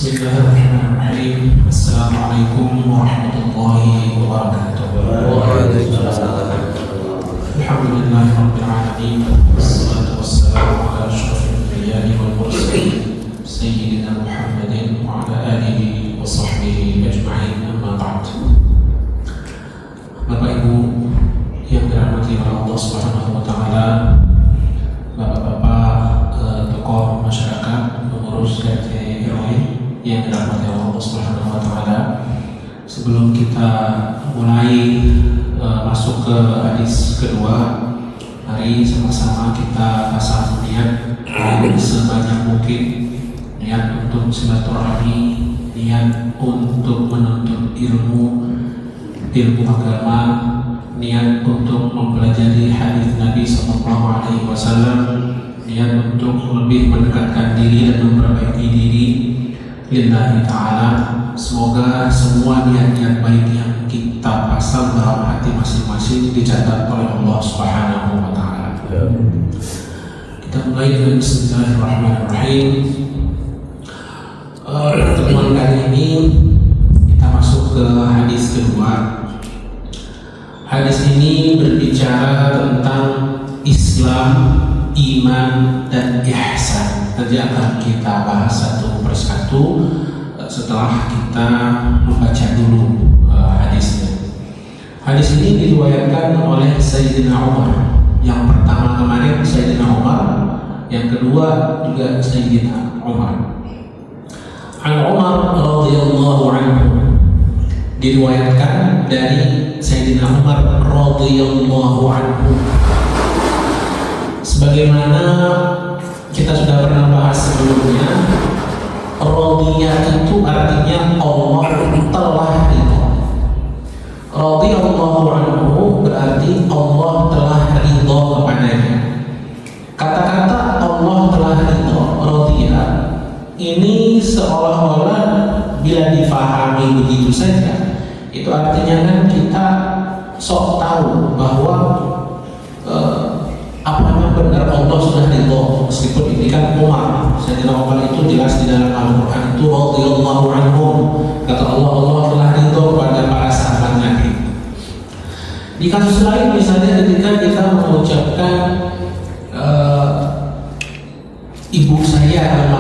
Bismillahirrahmanirrahim. Assalamualaikum warahmatullahi wabarakatuh. Waalaikumsalam. Alhamdulillahirabbil alamin. Wassalatu wassalamu ala asyrofil anbiya'i wal mursalin sayyidina Muhammadin wa ala alihi wa sahbihi ajma'in. Amma ba'd. Bapak Ibu yang dirahmati oleh Allah Subhanahu wa taala, Bapak-bapak tokoh masyarakat, pengurus RT RW yang dirahmati Allah Subhanahu wa taala. Sebelum kita mulai masuk ke hadis kedua, mari sama-sama kita pasang niat sebanyak mungkin, niat untuk silaturahmi, niat untuk menuntut ilmu agama, niat untuk mempelajari hadis Nabi Sallallahu Alaihi Wasallam, niat untuk lebih mendekatkan diri dan memperbaiki diri lillahi ta'ala. Semoga semua niat-niat baik yang kita pasang dalam hati masing-masing dicatat oleh Allah Subhanahu wa taala. Kita mulai dengan bismillahirrahmanirrahim. Pertemuan kali ini kita masuk ke hadis kedua. Hadis ini berbicara tentang Islam, iman, dan ihsan. Nanti akan kita bahas satu persatu setelah kita membaca dulu hadisnya. Hadis ini diriwayatkan oleh Sayyidina Umar. Yang pertama kemarin Sayyidina Umar, yang kedua juga Sayyidina Umar. An Umar radhiyallahu anhu, diriwayatkan dari Sayyidina Umar radhiyallahu anhu. Sebagaimana kita sudah pernah bahas sebelumnya, radhiya itu artinya Allah telah ridha. Radhiyallahu anhu berarti Allah telah ridha kepadanya. Kata-kata Allah telah ridha, radhiya, ini seolah-olah bila difahami begitu saja, itu artinya kan kita sok tahu bahwa apakah benar Allah sudah ridho. Meskipun ini kan Umar, Sayyidina Umar itu jelas di dalam Al-Quran itu radhiyallahu anhum, kata Allah telah ridho kepada para sahabat Nabi. Di kasus lain misalnya ketika kita mengucapkan ibu saya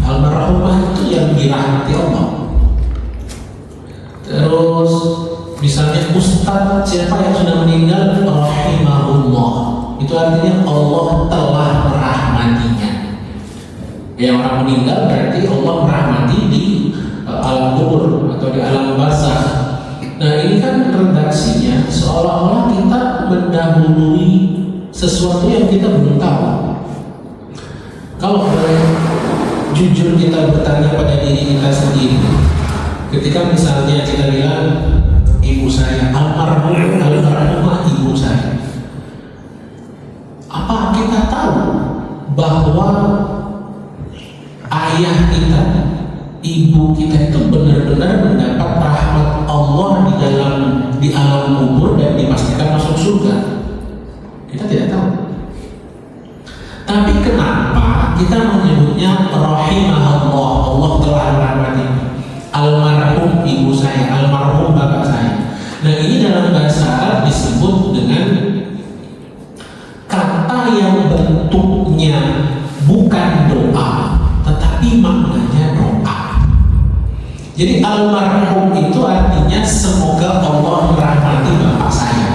almarhumah itu yang dirahmati Allah. Terus misalnya ustaz siapa yang sudah meninggal, rahimahullah, itu artinya Allah telah merahmatinya. Yang orang meninggal berarti Allah merahmati di alam kubur atau di alam barzakh. Nah ini kan redaksinya seolah-olah kita mendahului sesuatu yang kita belum tahu. Kalau boleh jujur kita bertanya pada diri kita sendiri, ketika misalnya kita bilang ibu saya, almarhumah ibu saya, apa kita tahu bahwa ayah kita, ibu kita itu benar-benar mendapat rahmat Allah di alam kubur dan dipastikan masuk surga? Kita tidak tahu. Tapi kenapa kita menyebutnya rahimahullah, Allah telah merahmati almarhum ibu saya, almarhum bapak saya? Nah ini dalam bahasa Arab disebut dengan kata yang bentuknya bukan doa, tetapi maknanya doa. Jadi almarhum itu artinya semoga Allah merahmati bapak saya.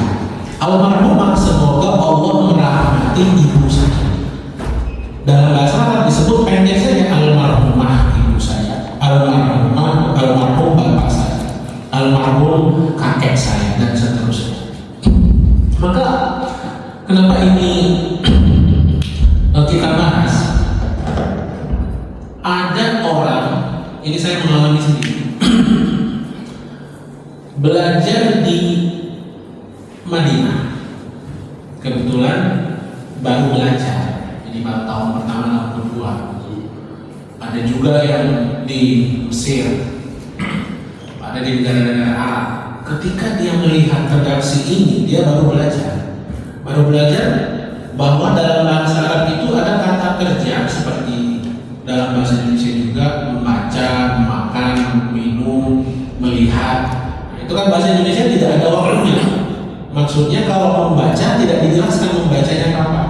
Almarhumah semoga Allah merahmati ibu saya. Dalam bahasa Arab disebut pendek saja almarhumah ibu saya, almarhum bapak saya, almarhum kakek saya, dan seterusnya. Maka kenapa ini kita bahas? Ada orang, ini saya mengalami sendiri, belajar di Madinah, kebetulan baru belajar. Jadi pada tahun pertama, tahun kedua. Ada juga yang di Mesir, ada di negara-negara Arab. Ketika dia melihat redaksi ini, dia baru belajar bahwa dalam bahasa Arab itu ada kata kerja seperti dalam bahasa Indonesia juga bukan bahasa Indonesia tidak ada waktunya. Maksudnya kalau membaca tidak dijelaskan membacanya kapan.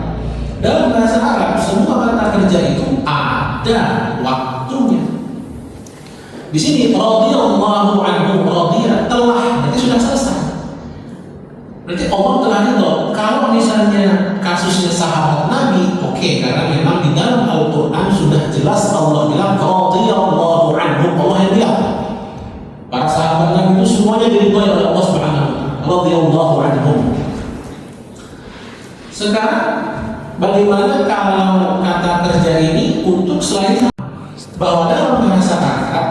Dalam bahasa Arab semua kata kerja itu ada waktunya. Di sini radhiyallahu anhu, radhiya telah berarti sudah selesai. Berarti Allah telah ridho. Kalau misalnya kasusnya sahabat Nabi, oke, karena memang di dalam Al-Quran sudah jelas Allah bilang radhiyallahu anhu, Allah yang bilang. Para sahabat Nabi itu semuanya diridhoi oleh Allah Subhanahu wa taala. Radhiyallahu anhum. Sekarang bagaimana kalau kata kerja ini untuk selain bahwa dalam bahasa Arab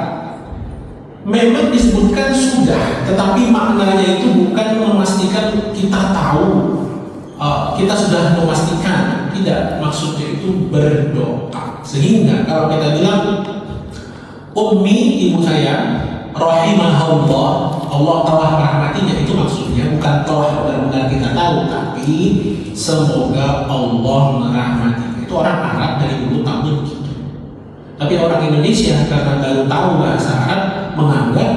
memang disebutkan sudah, tetapi maknanya itu bukan memastikan kita tahu, kita sudah memastikan, tidak, maksudnya itu berdoa. Sehingga kalau kita bilang ummi, ibu saya, rahimahullah, Allah telah merahmatinya, itu maksudnya bukan telah benar-benar kita tahu, tapi semoga Allah merahmatinya. Itu orang Arab dari dulu tahu begitu. Tapi orang Indonesia karena baru tahu bahasa Arab menganggap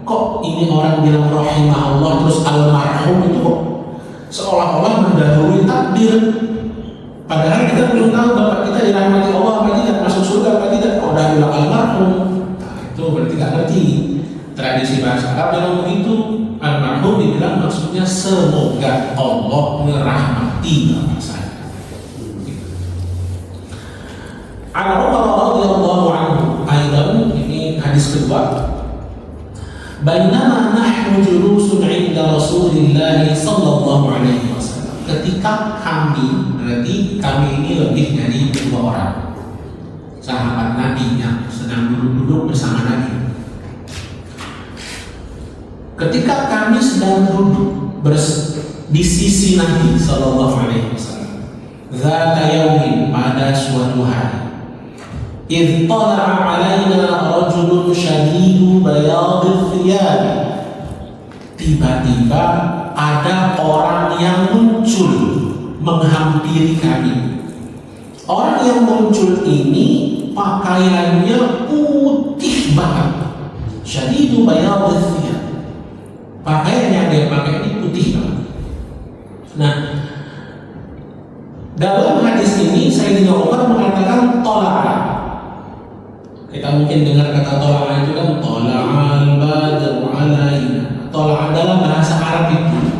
kok ini orang bilang rahimahullah terus almarhum itu kok seolah-olah mendahului takdir. Padahal kita belum tahu bapak kita dirahmati Allah apa tidak, masuk surga apa tidak, kok udah bilang almarhum. Nah, itu berarti nggak ngerti tradisi bahasa Arab yang begitu. Almarhum dibilang maksudnya semoga Allah merahmati bapak saya. An Umar radhiyallahu anhu, aidan ini hadis kedua. Bainama nahnu julusun 'inda Rasulillah sallallahu alaihi wasallam. Ketika kami, berarti kami ini lebih dari 2 orang sahabat Nabi yang sedang duduk bersama Nabi. Ketika kami sedang duduk di sisi Nabi sallallahu alaihi wasallam, zata yaumin, pada suatu hari, إذ طلع علينا رجل شديد بياض الثياب. Tiba-tiba ada orang yang muncul menghampiri kami. Orang yang muncul ini pakaiannya putih banget. Syadidu bayad al-thiyab. Pakaian yang dia pakai ini putih banget. Nah, dalam hadis ini Sayyidina Umar mengatakan tola'a. Kita mungkin dengar kata tola'a itu kan tola'al badru alaina. Tola'a dalam bahasa Arab itu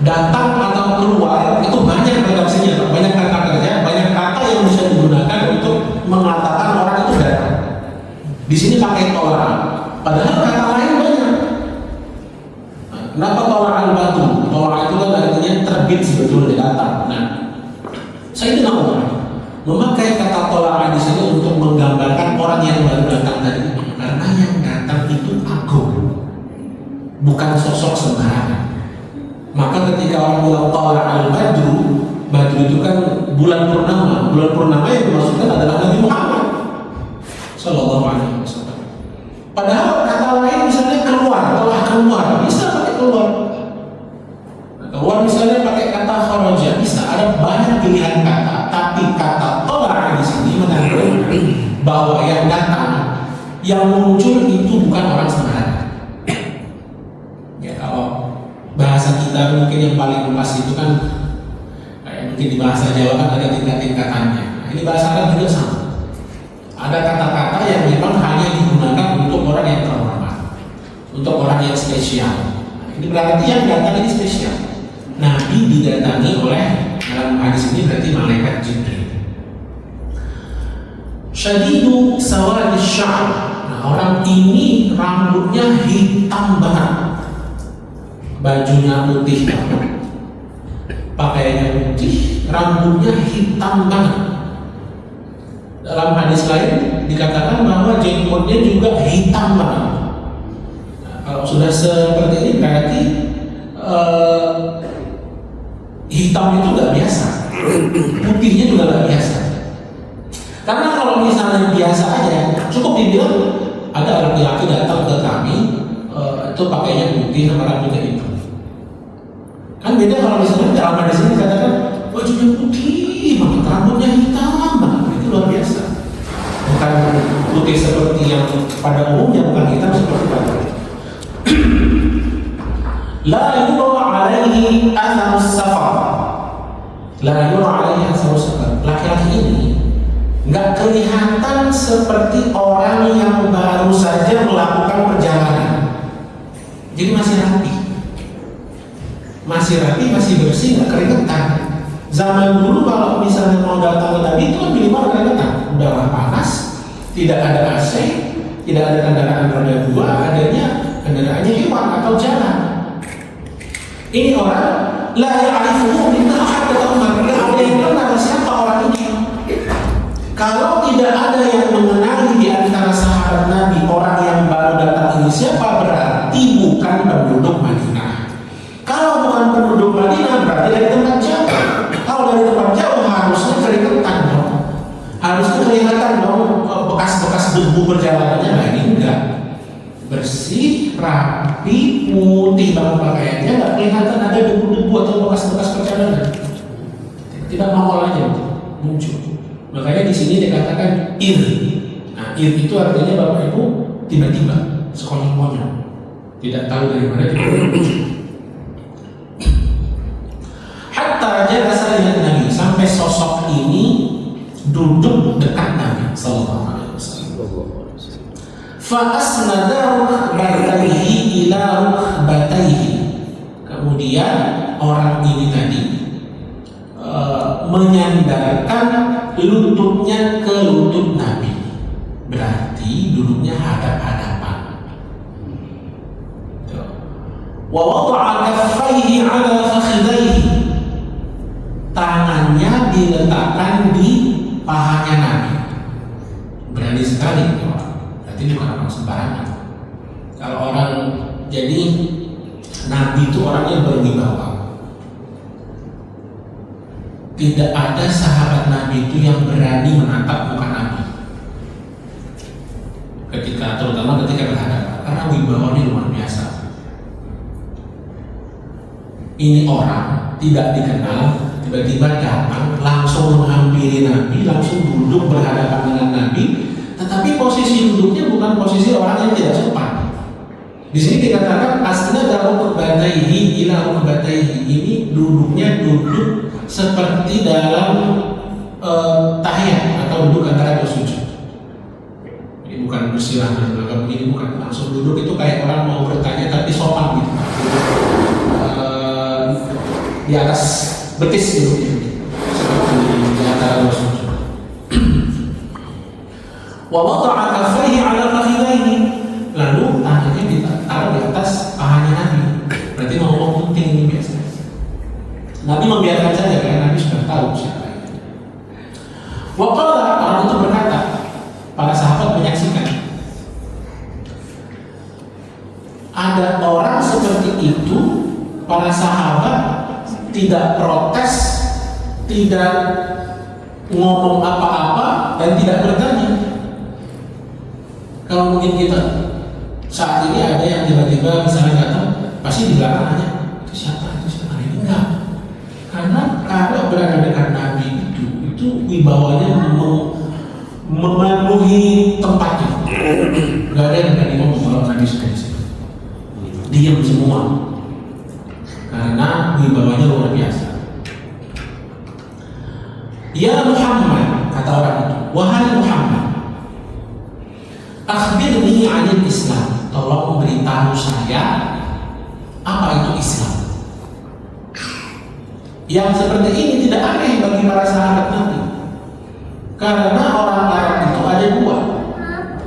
datang atau keluar, itu banyak redaksinya, banyak kata kerja, banyak kata yang bisa digunakan untuk mengatakan orang itu datang. Di sini pakai tola'a, padahal kata lain banyak. Kenapa tola'al badru? Tola'a itu kan artinya terbit sebetulnya datang. Nah, Sayyidina Umar memakai kata tola'a di sini untuk menggambarkan orang yang baru datang tadi, karena yang datang itu agung, bukan sosok sembarangan. Maka ketika orang bilang tola'al badru, badru itu kan bulan purnama. Bulan purnama yang dimaksudkan adalah Nabi Muhammad sallallahu alaihi wasallam. Padahal kata lain misalnya keluar, telah keluar, bisa pakai keluar. Keluar misalnya pakai kata kharaja, bisa, ada banyak pilihan kata. Tapi kata tolak di sini mengandung bahwa yang datang, yang muncul itu bukan orang sembarangan. Ya, kalau bahasa kita mungkin yang paling pas itu kan mungkin di bahasa Jawa kan ada tingkat-tingkatannya. Nah, ini bahasa Arab juga sama. Ada kata-kata yang memang hanya digunakan untuk orang yang terhormat, untuk orang yang spesial. Nah, ini berarti yang datang ini spesial. Nabi didatangi oleh, dalam hadis ini berarti malaikat Jibril. Syadidu sawadis sya'ar. Nah, orang ini rambutnya hitam banget, bajunya putih banget, pakaiannya putih, rambutnya hitam banget. Dalam hadis lain dikatakan bahwa jenggotnya juga hitam banget. Nah, kalau sudah seperti ini berarti hitam itu nggak biasa, putihnya juga nggak biasa. Karena kalau misalnya biasa aja, cukup dibilang ada laki-laki datang ke kami, itu pakainya putih sama rambutnya hitam. Kan beda kalau misalnya dalam hadis ini dikatakan bajunya putih, rambutnya hitam, itu luar biasa. Bukan putih seperti yang pada umumnya, bukan hitam seperti pada. La yura alaihi atharus safar. La yura alaihi atharus safar. Laki-laki ini nggak kelihatan seperti orang yang baru saja melakukan perjalanan. Jadi masih rapi, masih bersih, nggak keringetan. Zaman dulu kalau misalnya mau datang ke Nabi itu kan minimal keringetan, udara panas, tidak ada AC, tidak ada kendaraan roda dua, adanya kendaraannya hewan atau jalan. Ini orang la ya'rifuhu minna ahad atau tidak ada yang kenal siapa orang ini. Kalau tidak ada yang mengenali di antara sahabat Nabi orang yang baru datang ini siapa, berarti bukan penduduk Madinah. Kalau bukan penduduk Madinah berarti dari tempat jauh. Kalau dari tempat jauh harusnya keringetan dong, harusnya kelihatan dong bekas-bekas debu perjalanannya. Nah ini enggak, bersih, rapi, putih banget pakaiannya, nggak kelihatan ada debu-debu atau bekas-bekas perjalanan. Tidak nongol aja muncul. Makanya di sini dikatakan ir. Nah, ir itu artinya Bapak Ibu tiba-tiba sekonyong-konyong, tidak tahu dari mana tiba-tiba muncul. Hatta jalasa ila Nabi, sampai sosok ini duduk dekat Nabi sallallahu alaihi wasallam. Fa asnada rukbatayhi ila rukbatayhi. Kemudian orang ini tadi menyandarkan lututnya ke lutut Nabi, berarti duduknya hadap-hadapan. Wa wada'a kaffaihi 'ala fakhidaihi, tangannya diletakkan di pahanya Nabi. Berani sekali itu orang, berarti bukan orang sembarangan. Kalau orang, jadi Nabi itu orangnya berwibawa. Tidak ada sahabat Nabi itu yang berani menatap muka Nabi terutama ketika berhadapan, karena wibawanya luar biasa. Ini orang tidak dikenal, tiba-tiba datang langsung menghampiri Nabi, langsung duduk berhadapan dengan Nabi, tetapi posisi duduknya bukan posisi orang yang tidak sopan. Di sini dikatakan asnada rukbatayhi ila rukbatayhi, ini duduknya duduk seperti dalam tahiyat atau duduk antara dua sujud. Ini bukan bersila belakang, ini bukan langsung duduk, itu kayak orang mau bertanya tapi sopan gitu. Di atas betis gitu, seperti di antara dua sujud. Wa wada'a kaffaihi 'ala fakhidaihi, lalu tangannya ditaruh di atas pahanya Nabi. Berarti ngomong penting ini biasanya. Nabi membiarkan saja karena Nabi sudah tahu siapa itu. Waqala, orang itu berkata, para sahabat menyaksikan. Ada orang seperti itu, para sahabat tidak protes, tidak ngomong apa-apa, dan tidak bertanya. Kalau mungkin kita saat ini ada yang tiba-tiba misalnya datang, pasti di belakang aja, itu siapa, ini enggak. Karena kalau berada dekat Nabi itu wibawanya memenuhi tempatnya. Gak ada yang berani ngomong kalau Nabi sudah di situ. Diam semua. Karena wibawanya luar biasa. Ya Muhammad, kata orang itu, wahai Muhammad, akhbirni 'anil Islam, tolong beritahu saya apa itu Islam. Yang seperti ini tidak aneh bagi para sahabat Nabi, karena orang Arab itu ada dua.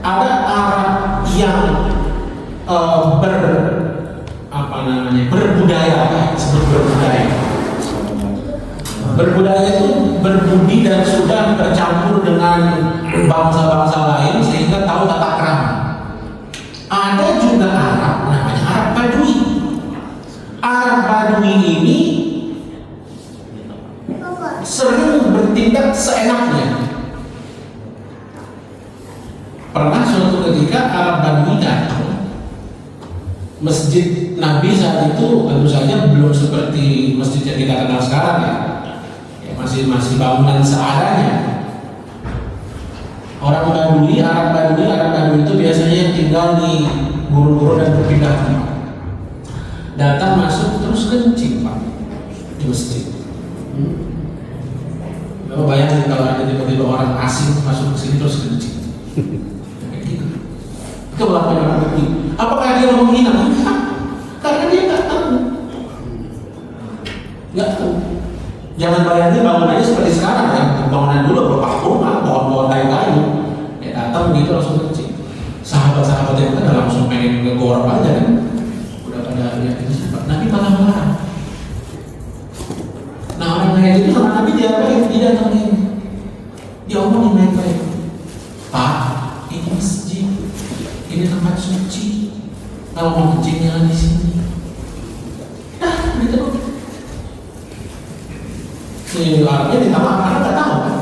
Ada Arab yang berbudaya, disebut berbudaya. Berbudaya itu berbudi dan sudah bercampur dengan bangsa-bangsa lain sehingga tahu tata krama. Ada juga Arab namanya Arab Badui. Arab Badui ini sering bertindak seenaknya. Pernah suatu ketika Arab Badui datang, masjid Nabi saat itu tentu saja belum seperti masjid yang kita kenal sekarang ya, masih bangunan seadanya. Orang Badui, Arab Badui itu biasanya yang tinggal di gurun-gurun dan berpindah tempat. datang masuk terus kencing Pak di masjid. Bapak bayangin kalau ada tiba-tiba orang asing masuk ke sini terus kencing. Kayak gitu. Itu berlaku orang begini. Apakah dia mau menghina? Enggak. Karena dia nggak tahu. Nggak tahu. Jangan bayangin bangunannya seperti sekarang ya. Bangunan dulu berpah rumah, pohon-pohon kayu-kayu. Ya datang gitu langsung kencing. Sahabat-sahabat yang kan langsung pengen ngegorok aja kan. Udah pada lihat itu sifat. Nabi malah marah. Nah orang kayak gitu sama Nabi diapain? Didatangin. Dia omongin baik-baik. Pak, ini masjid, ini tempat suci. Kalau mau kencing jangan di sini. Nah, gitu. Ini artinya ditambah karena nggak tahu kan?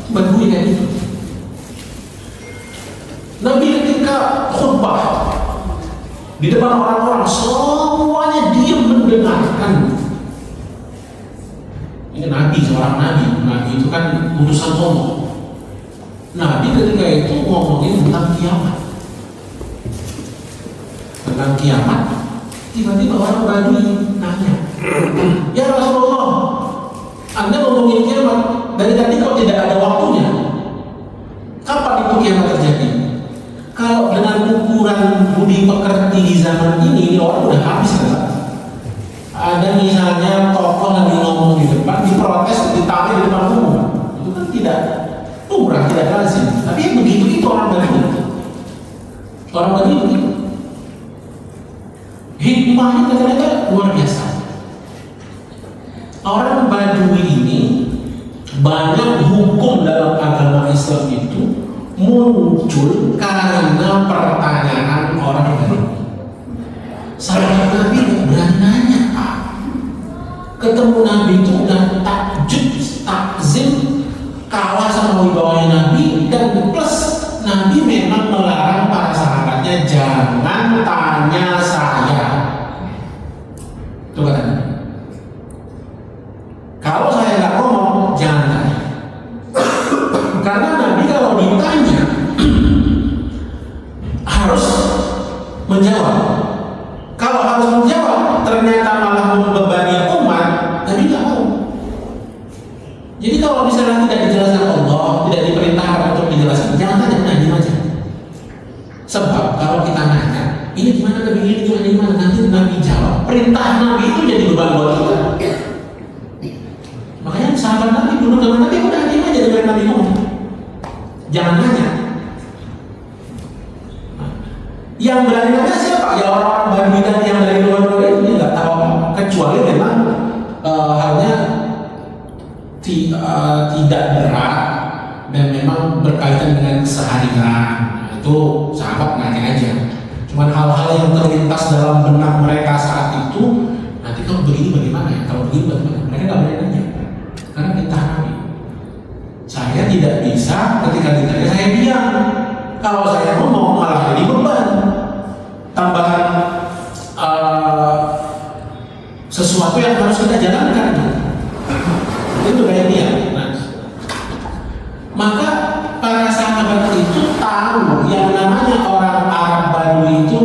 Badui kayak gitu. Nabi ketika khutbah di depan orang-orang semuanya diam mendengarkan. Ini Nabi, seorang Nabi. Nabi itu kan utusan Allah. Nabi ketika itu ngomongin tentang kiamat. Tentang kiamat, tiba-tiba orang Badui nanya, ya Rasulullah, Anda ngomongin kiamat dari tadi kok tidak ada waktunya? Kapan itu kiamat terjadi? Kalau dengan ukuran budi pekerti di zaman ini orang udah habis kan? Ada misalnya tokoh lagi ngomong di depan, diprotes, ditanya di depan umum, itu kan tidak umrah, tidak lazim. Tapi yang begitu itu orang Badui. Orang Badui begitu. Hikmahnya ternyata luar biasa. Orang Badui ini banyak hukum dalam agama Islam itu muncul karena pertanyaan orang Badui. Sahabat Nabi berani nanya, Pak. Ketemu Nabi itu udah takjub, takzim, kalah sama wibawanya Nabi, dan plus Nabi memang melarang para sahabatnya jangan tanya saya. Itu kata Nabi. Kalau saya nggak ngomong, jangan tanya. Karena Nabi kalau ditanya harus menjawab. Kalau harus menjawab, ternyata malah membebani umat, Nabi nggak mau. Jadi kalau misalnya tidak dijelaskan Allah, tidak diperintahkan untuk dijelaskan, jangan tanya, nah diam aja. Sebab kalau kita nanya, ini gimana Nabi ini gimana, nanti Nabi jawab, perintah Nabi itu jadi beban buat kita. Makanya sahabat Nabi dulu dengan Nabi udah diam aja dengan Nabi ngomong, jangan nanya. Yang berani nanya siapa? Ya orang-orang Badui dan yang dari luar itu nggak tahu apa, kecuali memang halnya tidak berat dan memang berkaitan dengan keseharian. Nah, itu sahabat nanya aja. Cuman hal-hal yang terlintas dalam benak mereka saat itu, nanti kalau begini bagaimana ya? Kalau begini bagaimana? Mereka nggak berani nanya karena perintah Nabi. Saya tidak bisa ketika ditanya saya diam. Kalau saya ngomong malah jadi beban. Tambahan sesuatu yang harus kita jalankan. Itu kayak dia. Nah, maka para sahabat itu tahu yang namanya orang Arab Badui itu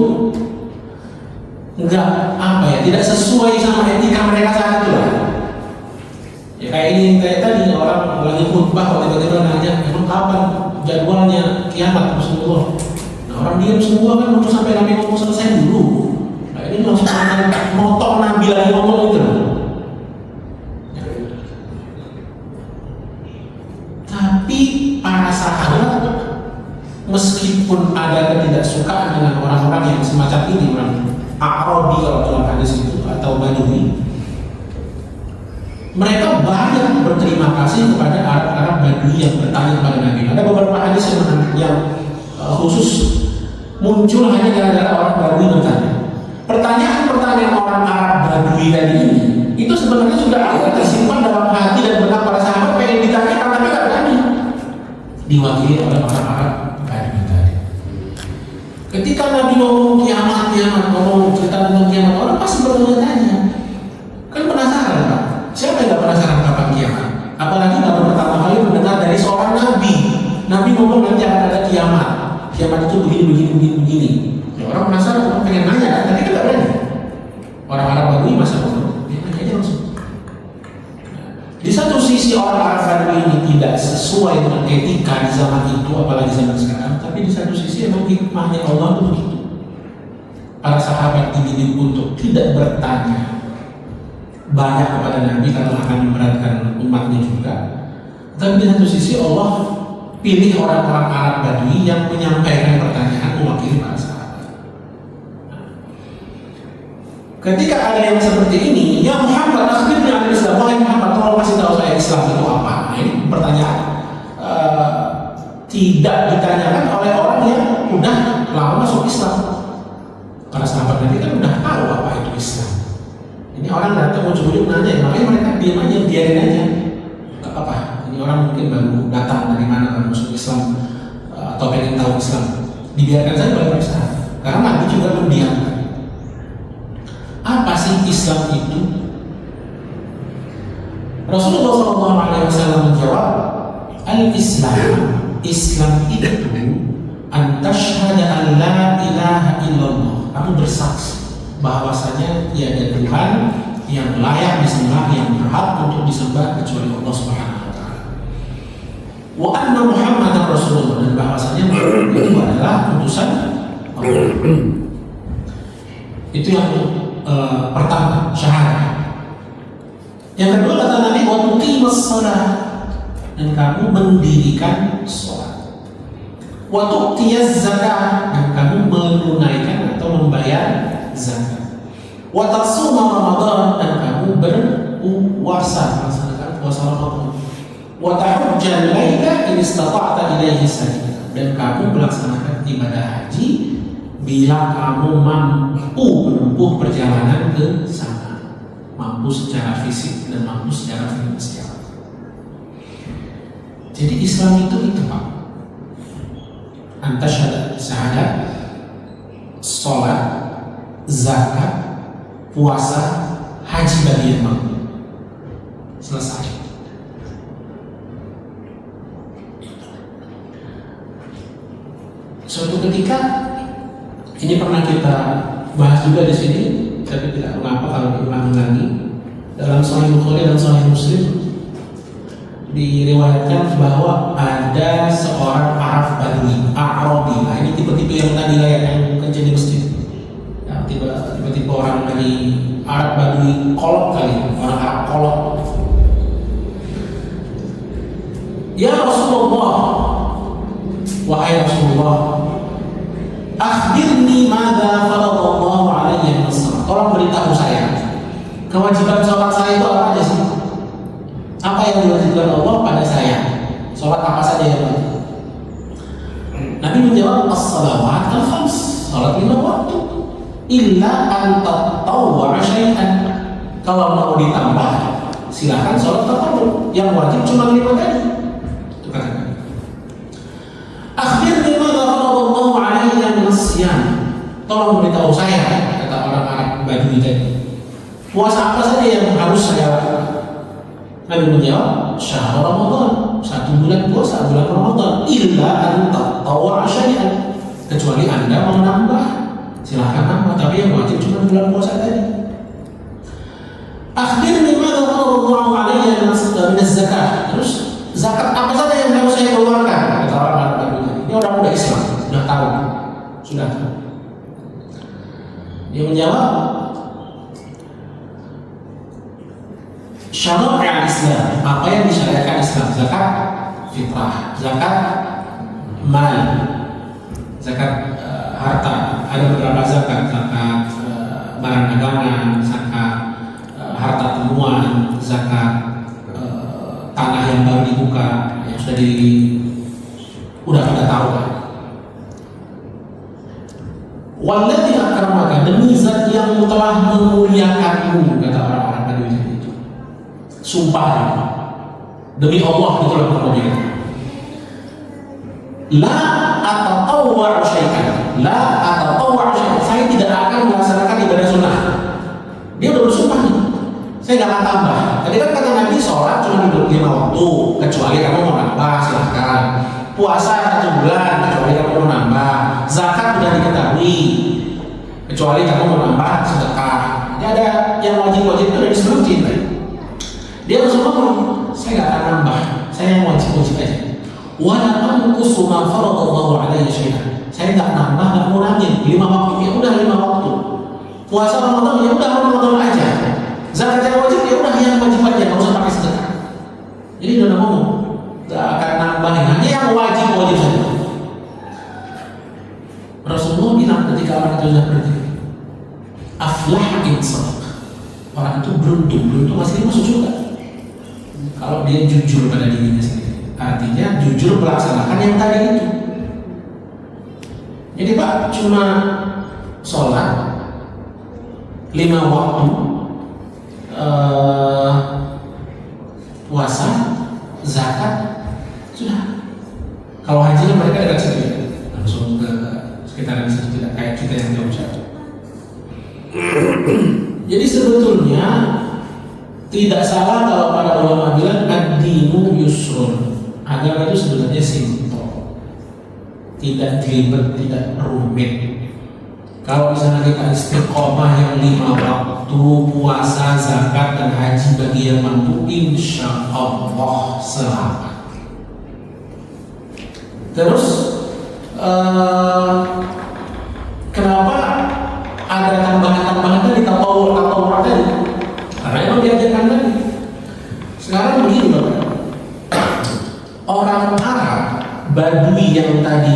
enggak apa ya, tidak sesuai sama etika mereka saat itu lah. Ya kayak ini kayak tadi orang lagi khutbah kok tiba-tiba nanya, emang kapan jadwalnya kiamat Rasulullah? Nah orang diam semua kan nunggu sampai Nabi ngomong selesai dulu. Nah ini langsung motong Nabi lagi ngomong gitu. Tapi para sahabat meskipun ada ketidaksukaan dengan orang-orang yang semacam ini, orang Arabi kalau dalam hadis itu atau Badui, mereka banyak berterima kasih kepada Arab Badui yang bertanya kepada Nabi. Ada beberapa hadis yang khusus muncul hanya gara-gara orang Badui bertanya. Pertanyaan-pertanyaan orang Arab Badui tadi ini itu sebenarnya sudah ada tersimpan dalam hati dan benak para sahabat, pengen ditanyakan tapi nggak berani. Diwakili oleh orang Arab Badui tadi. Ketika Nabi ngomong kiamat, ngomong cerita tentang kiamat, orang pasti bertanya-tanya. Kan penasaran Pak? Siapa yang nggak penasaran kapan kiamat? Apalagi baru pertama kali mendengar dari seorang Nabi. Nabi ngomong nanti akan ada kiamat. Kiamat itu begini. Ya orang penasaran, orang pengen nanya, tapi kan nggak berani. sisi orang Arab Badui ini tidak sesuai dengan etika di zaman itu, apalagi zaman sekarang, tapi di satu sisi memang hikmahnya Allah itu begitu. Para sahabat dididik untuk tidak bertanya banyak kepada Nabi karena akan memberatkan umatnya juga. Tapi di satu sisi Allah pilih orang-orang Arab Badui yang menyampaikan pertanyaan mewakili para sahabat. Ketika ada yang seperti ini, ya Muhammad, akhirnya ada Islam. Wahai Muhammad, tolong kasih tahu saya Islam itu apa. Nah, ini pertanyaan tidak ditanyakan oleh orang yang udah lama masuk Islam. Para sahabat Nabi kan udah tahu apa itu Islam. Ini orang datang ujung-ujung nanya, makanya mereka diam aja, biarin aja. Gak apa-apa. Ini orang mungkin baru datang dari mana, baru masuk Islam atau pengen tahu Islam. Dibiarkan saja oleh mereka. Karena Nabi juga mendiamkan. Apa sih Islam itu? Rasulullah SAW menjawab, Al-Islam, Islam itu an tashhada an la ilaha illallah. Kamu bersaksi bahwasanya tiada Tuhan yang layak disembah, yang berhak untuk disembah kecuali Allah Subhanahu wa taala. Wa anna Muhammadar Rasulullah, dan bahwasanya Muhammad itu adalah utusan Allah. Itu yang pertama, syahadat. Yang kedua kata Nabi, wa tuqimus shalah, dan kamu mendirikan sholat. Wa tu'tiyaz zakah, dan kamu menunaikan atau membayar zakat. Wa tasuma Ramadan, dan kamu berpuasa, melaksanakan puasa Ramadan. Wa tahujjal laila in istata'ta ilaihi sabila, dan kamu melaksanakan ibadah haji bila kamu mampu menempuh perjalanan ke sana, mampu secara fisik dan mampu secara finansial. Jadi Islam itu Pak. Antas syahadat, sholat, zakat, puasa, haji bagi yang mampu. Selesai. Suatu ketika, ini pernah kita bahas juga di sini, tapi tidak mengapa kalau diulang-ulangi. Dalam Sahih Bukhari dan Sahih Muslim diriwayatkan bahwa ada seorang Arab Badui, Arabi. Nah, ini tipe-tipe yang tadi yang kerja di masjid. Ya, tipe-tipe orang dari Arab Badui kolot kali, orang Arab kolot. Ya Rasulullah, wahai Rasulullah, akhbirni madza faradallahu alayya min shalah. Tolong beritahu saya, kewajiban sholat saya itu apa aja sih? Apa yang diwajibkan Allah pada saya? Sholat apa saja yang wajib? Nabi menjawab, as-salawat al-khams, sholat 5 waktu. Illa an tatawwa syai'an. Kalau mau ditambah, silakan sholat tatawwu. Yang wajib cuma 5 kali. Itu kata Nabi. Akhirnya madza faradallahu alayya min as-siyam. Tolong beritahu saya, kata orang Arab Badui tadi, puasa apa saja yang harus saya lakukan? Nabi menjawab, syahr Ramadan, 1 bulan puasa, bulan Ramadan. Illa an tatawwa syai'an, kecuali Anda mau nambah, silahkan nambah, tapi yang wajib cuma bulan puasa tadi. Akhirnya madza faradallahu alayya min az-zakah. Terus zakat apa saja yang harus saya keluarkan? Kata orang Arab Badui. Ini orang udah Islam, sudah tahu. Dia menjawab, syariat Islam, apa yang disyariatkan Islam? Zakat fitrah, zakat mal, zakat harta. Ada beberapa zakat, zakat barang dagangan, zakat harta temuan, zakat tanah yang baru dibuka, yang udah pada tahu kan. Walladzi akramaka, demi zat yang telah memuliakanmu, kata orang-orang Badui itu. Sumpah demi Allah, itulah kemudian. La atatawwa syai'an, la atatawwa syai'an. Saya tidak akan melaksanakan ibadah sunnah. Dia udah bersumpah nih, saya nggak akan tambah. Tadi kan kata Nabi, sholat cuma 5 waktu, kecuali kamu mau nambah, silahkan. Puasa 1 bulan, kecuali kamu mau nambah. Zakat sudah diketahui, kecuali kamu mau nambah sedekah. Jadi ada yang wajib-wajib itu ada di sebelum cinta. Dia harus ngomong, saya Saya nggak akan nambah, saya yang wajib-wajib aja. Wala anqusu ma faradallahu alaihi syai'an. Saya nggak nambah, nggak ngurangin. 5 waktu ya udah 5 waktu. Puasa Ramadan ya udah Ramadan aja. Zakat yang wajib ya udah yang wajib aja, nggak usah pakai sedekah. Jadi udah ngomong, nggak akan nambahin. Hanya yang wajib saja. Rasulullah bilang ketika orang itu sudah pergi, aflah in sadaq. Orang itu beruntung masih masuk surga. Kalau dia jujur pada dirinya sendiri, artinya jujur melaksanakan yang tadi itu. Jadi Pak cuma sholat 5 waktu, puasa, zakat, sudah. Kalau hajinya mereka dekat situ, langsung ke sekitaran situ, tidak kayak kita yang jauh-jauh. Jadi sebetulnya tidak salah kalau para ulama bilang ad-dinu yusrun. Agama itu sebenarnya simple, tidak ribet, tidak rumit. Kalau misalnya kita istiqomah yang 5 waktu, puasa, zakat, dan haji bagi yang mampu, insya Allah selamat. Terus kenapa ada tambahan-tambahan tadi atau tadi? Karena emang diajarkan tadi. Sekarang begini Bapak, orang Arab Badui yang tadi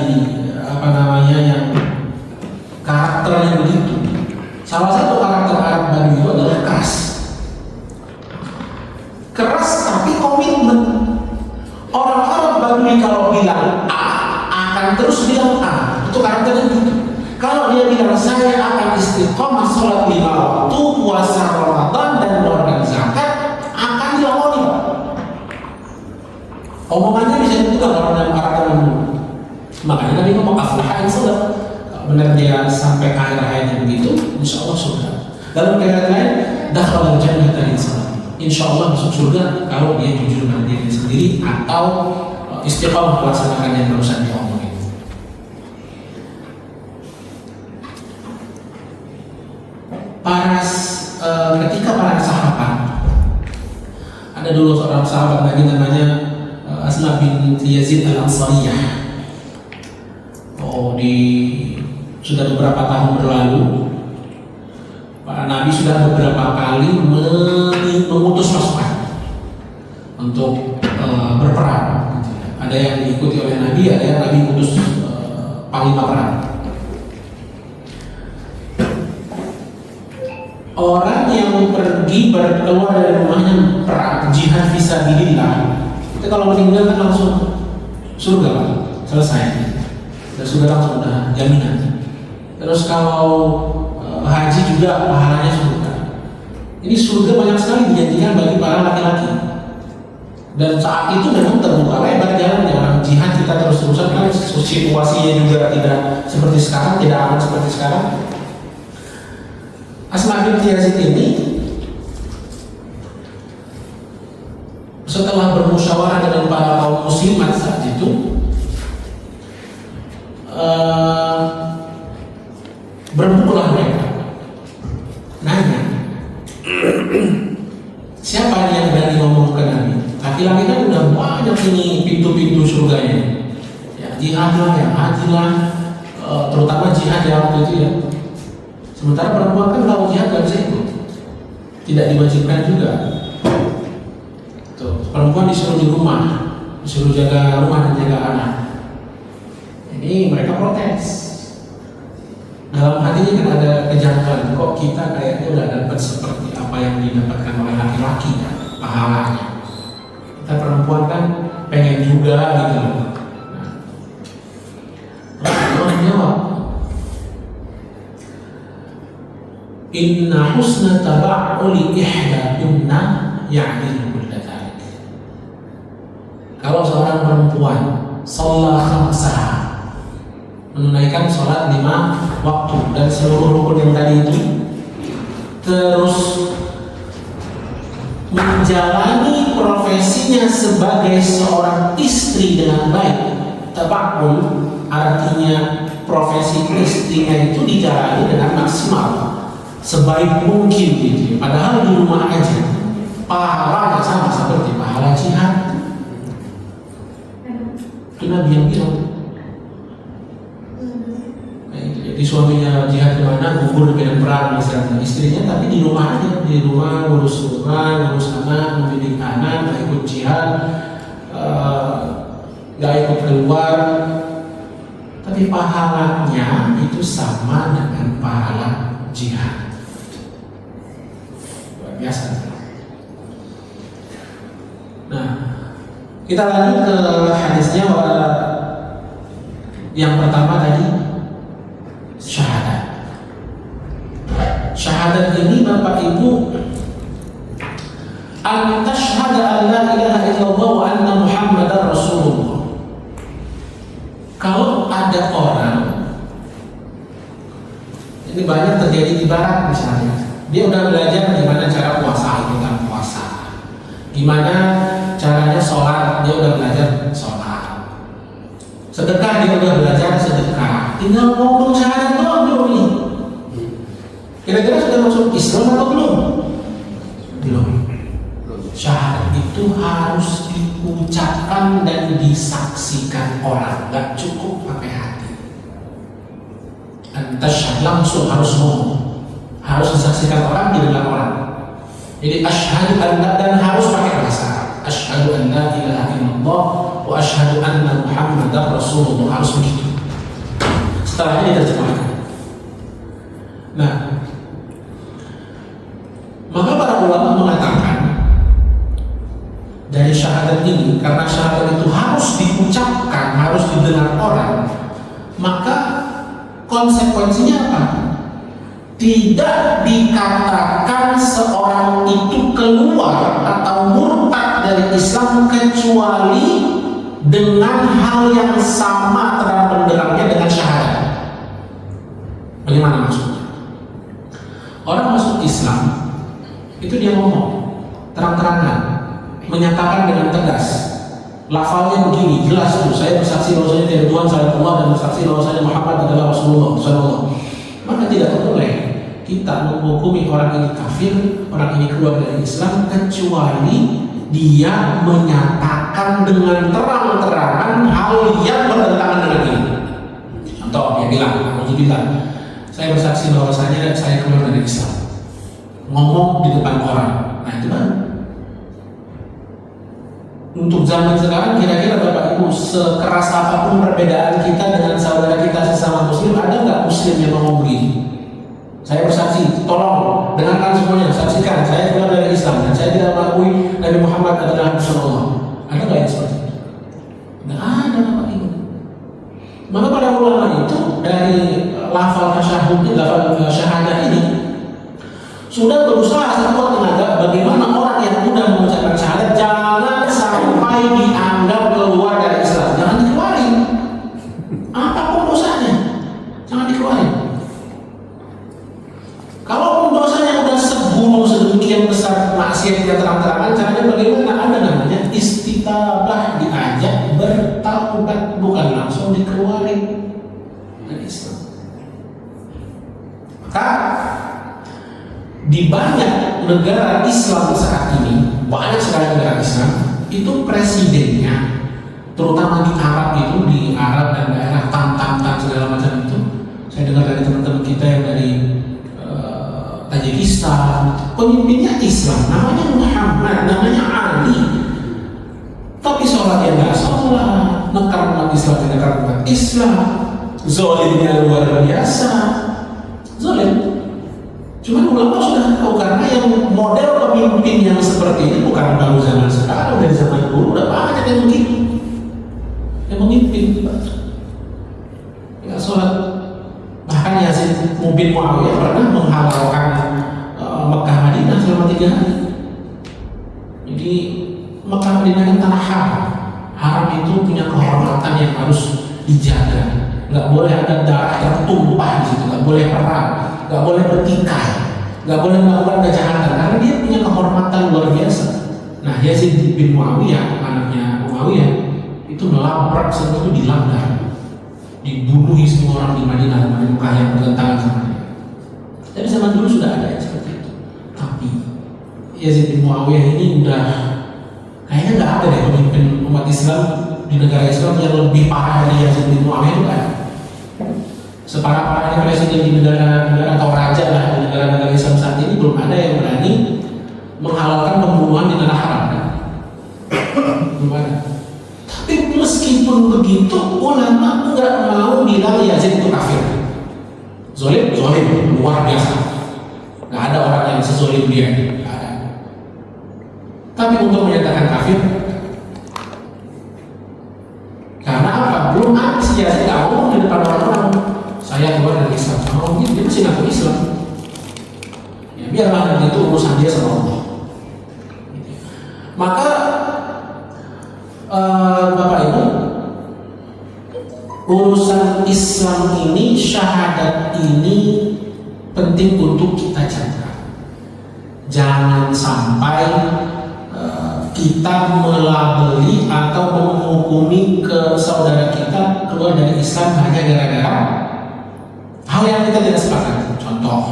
yang karakternya begitu. Salah satu karakter Arab Badui itu adalah keras. Keras tapi komitmen. Orang Arab Badui kalau bilang A akan terus bilang A. Itu karakternya begitu. Kalau dia bilang saya akan istiqomah sholat 5 waktu, puasa Ramadan dan mengeluarkan zakat, akan dilakoni. Omongannya bisa ditentukan orang yang karakter dulu. Makanya Nabi ngomong aflah in sadaq. Benar dia sampai akhir hayatnya begitu, insya Allah surga. Dalam kaitan lain, dakhala al-jannata in sadaq. Insya Allah masuk surga kalau dia jujur pada diri sendiri atau istiqomah melaksanakan yang barusan diomongin. Ketika para sahabat, ada dulu seorang sahabat lagi namanya Asma binti Yazid al-Ansariyah. Sudah beberapa tahun berlalu, para Nabi sudah beberapa kali mengutus pasukan untuk berperang. Ada yang diikuti oleh Nabi, ada yang Nabi mengutus panglima perang. Orang yang pergi keluar dari rumahnya perang, jihad fisabilillah, itu kalau meninggal kan langsung surga Pak, selesai. Dan surga langsung udah jaminan. Terus kalau haji juga pahalanya surga. Ini surga banyak sekali dijanjikan bagi para laki-laki. Dan saat itu memang terbuka lebar jalannya. Orang jihad kita terus-terusan kan situasinya juga tidak seperti sekarang, tidak aman seperti sekarang. Asma binti Yazid ini setelah bermusyawarah dengan para kaum muslimat saat itu, berempulah mereka nanya, siapa yang berani ngomong ke Nabi? Laki-laki kan udah banyak ini pintu-pintu surganya, ya jihad lah, ya haji lah, terutama jihad ya waktu itu ya. Sementara perempuan kan kalau jihad gak bisa ikut, tidak diwajibkan juga. Tuh, perempuan disuruh di rumah, disuruh jaga rumah dan jaga anak. Ini mereka protes. Dalam hatinya kan ada kejanggalan, kok kita kayaknya udah dapat seperti apa yang didapatkan oleh laki-laki kan, pahalanya. Kita perempuan kan pengen juga gitu. Nah, Allah menjawab, inna husna taba'uli ihdakunna ya'dil kulla dzalik. Kalau seorang perempuan sholat khamsah, menunaikan sholat 5 waktu dan seluruh rukun yang tadi itu, terus menjalani profesinya sebagai seorang istri dengan baik, taba'ul artinya profesi istrinya itu dijalani dengan maksimal, sebaik mungkin gitu. Padahal di rumah aja, pahalanya sama seperti pahala jihad. Itu Nabi yang bilang. Jadi suaminya jihad kemana, gugur di medan perang misalnya, istrinya tapi di rumah aja, di rumah ngurus anak, mendidik anak, nggak ikut jihad, nggak ikut keluar, tapi pahalanya itu sama dengan pahala jihad. Luar biasa. Nah, kita lanjut ke hadisnya. Yang pertama tadi syahadat. Syahadat ini Bapak Ibu, an tashhada an la ilaha illallah wa anna Muhammadar Rasulullah. Kalau ada orang, ini banyak terjadi di barat misalnya, dia udah belajar gimana cara puasa, ikutan puasa, gimana caranya sholat, dia udah belajar sholat, sedekah dia udah belajar sedekah, tinggal ngomong syahadat doang belum nih. Kira-kira sudah masuk Islam atau belum? Belum. Syahadat itu harus diucapkan dan disaksikan orang, gak cukup pakai hati. Antasyhad langsung harus ngomong, harus disaksikan orang, didengar orang. Jadi asyhadu an la, dan harus pakai bahasa asyhadu an la ilaha illallah wa asyhadu anna Muhammadar Rasulullah, harus begitu. Setelahnya diterjemahkan. Nah, maka para ulama mengatakan dari syahadat ini, karena syahadat itu harus diucapkan, harus didengar orang, maka konsekuensinya apa? Tidak dikatakan seorang itu keluar atau murtad dari Islam kecuali dengan hal yang sama terang benderangnya dengan syahadat. Bagaimana maksudnya? Orang masuk Islam itu dia ngomong terang-terangan, menyatakan dengan tegas, lafalnya begini, jelas tuh, saya bersaksi bahwasanya tiada Tuhan selain Allah dan bersaksi bahwasanya Muhammad adalah Rasulullah SAW. Maka tidak boleh kita menghukumi orang ini kafir, orang ini keluar dari Islam, kecuali dia menyatakan dengan terang-terangan hal yang bertentangan dengan ini. Contoh, dia bilang, saya bersaksi bahwasanya saya keluar dari Islam, ngomong di depan orang. Nah itu kan untuk zaman sekarang, kira-kira Bapak Ibu, sekeras apapun perbedaan kita dengan saudara kita sesama muslim, ada nggak muslim yang ngomong begini? Saya bersaksi, tolong dengarkan semuanya, saksikan saya keluar dari Islam dan saya tidak mengakui Nabi Muhammad adalah Rasulullah. Ada nggak yang seperti itu? Nggak ada, Bapak Ibu. Maka para ulama itu dari lafal tasyahud, lafal syahadah ini sudah berusaha sekuat tenaga bagaimana orang yang mudah mengucapkan syahadat jangan sampai dianggap keluar dari Islam, jangan dikeluarin. Apapun dosanya, jangan dikeluarin. Kalaupun dosanya udah segunung sedemikian besar, maksiat yang terang-terangan, caranya bagaimana? Ada namanya istitabah, diajak bertaubat, bukan langsung dikeluarin dari Islam. Maka di banyak negara Islam saat ini, banyak sekali negara Islam itu presidennya, terutama di Arab itu, di Arab dan daerah Tam-Tam segala macam itu, saya dengar dari teman-teman kita yang dari Tajikistan, pemimpinnya Islam, namanya Muhammad, namanya Ali, tapi sholatnya nggak sholat, nekar umat Islam, nekar umat Islam, zolimnya luar biasa, zolim. Cuman ulama sudah tahu, karena yang model pemimpin yang seperti ini bukan baru zaman sekarang, dari zaman dulu udah banyak yang begitu, yang memimpin ya sholat. Bahkan Yazid bin Muawiyah pernah menghalalkan Mekah Madinah selama 3 hari. Jadi Mekah Madinah itu tanah haram. Haram itu punya kehormatan yang harus dijaga. Nggak boleh ada darah tertumpah di situ, nggak boleh perang, nggak boleh bertikai, nggak boleh melakukan kejahatan, karena dia punya kehormatan luar biasa. Nah, Yazid bin Muawiyah, anaknya Muawiyah, itu melabrak semua itu, dilanggar, dibunuhi semua orang di Madinah, di Mekah yang bertentangan sama dia. Tapi zaman dulu sudah ada yang seperti itu. Tapi Yazid bin Muawiyah ini udah kayaknya nggak ada deh pemimpin umat Islam di negara Islam yang lebih parah dari Yazid bin Muawiyah itu kan. Separah-parahnya presiden di negara-negara atau raja lah di negara-negara Islam saat ini belum ada yang berani menghalalkan pembunuhan di tanah haram kan? Belum ada. Tapi meskipun begitu ulama nggak mau bilang Yazid itu kafir. Zolim luar biasa. Nggak ada orang yang sezolim dia, nggak ada. Tapi untuk menyatakan kafir, karena apa? Belum ada si Yazid nggak ngomong di depan orang-orang. Saya keluar dari Islam, kalau dia masih ngaku Islam. Ya biarlah nanti itu urusan dia sama Allah. Maka Bapak Ibu, urusan Islam ini, syahadat ini penting untuk kita jaga. Jangan sampai kita melabeli atau menghukumi ke saudara kita keluar dari Islam hanya gara-gara hal yang kita tidak sepakati. Contoh,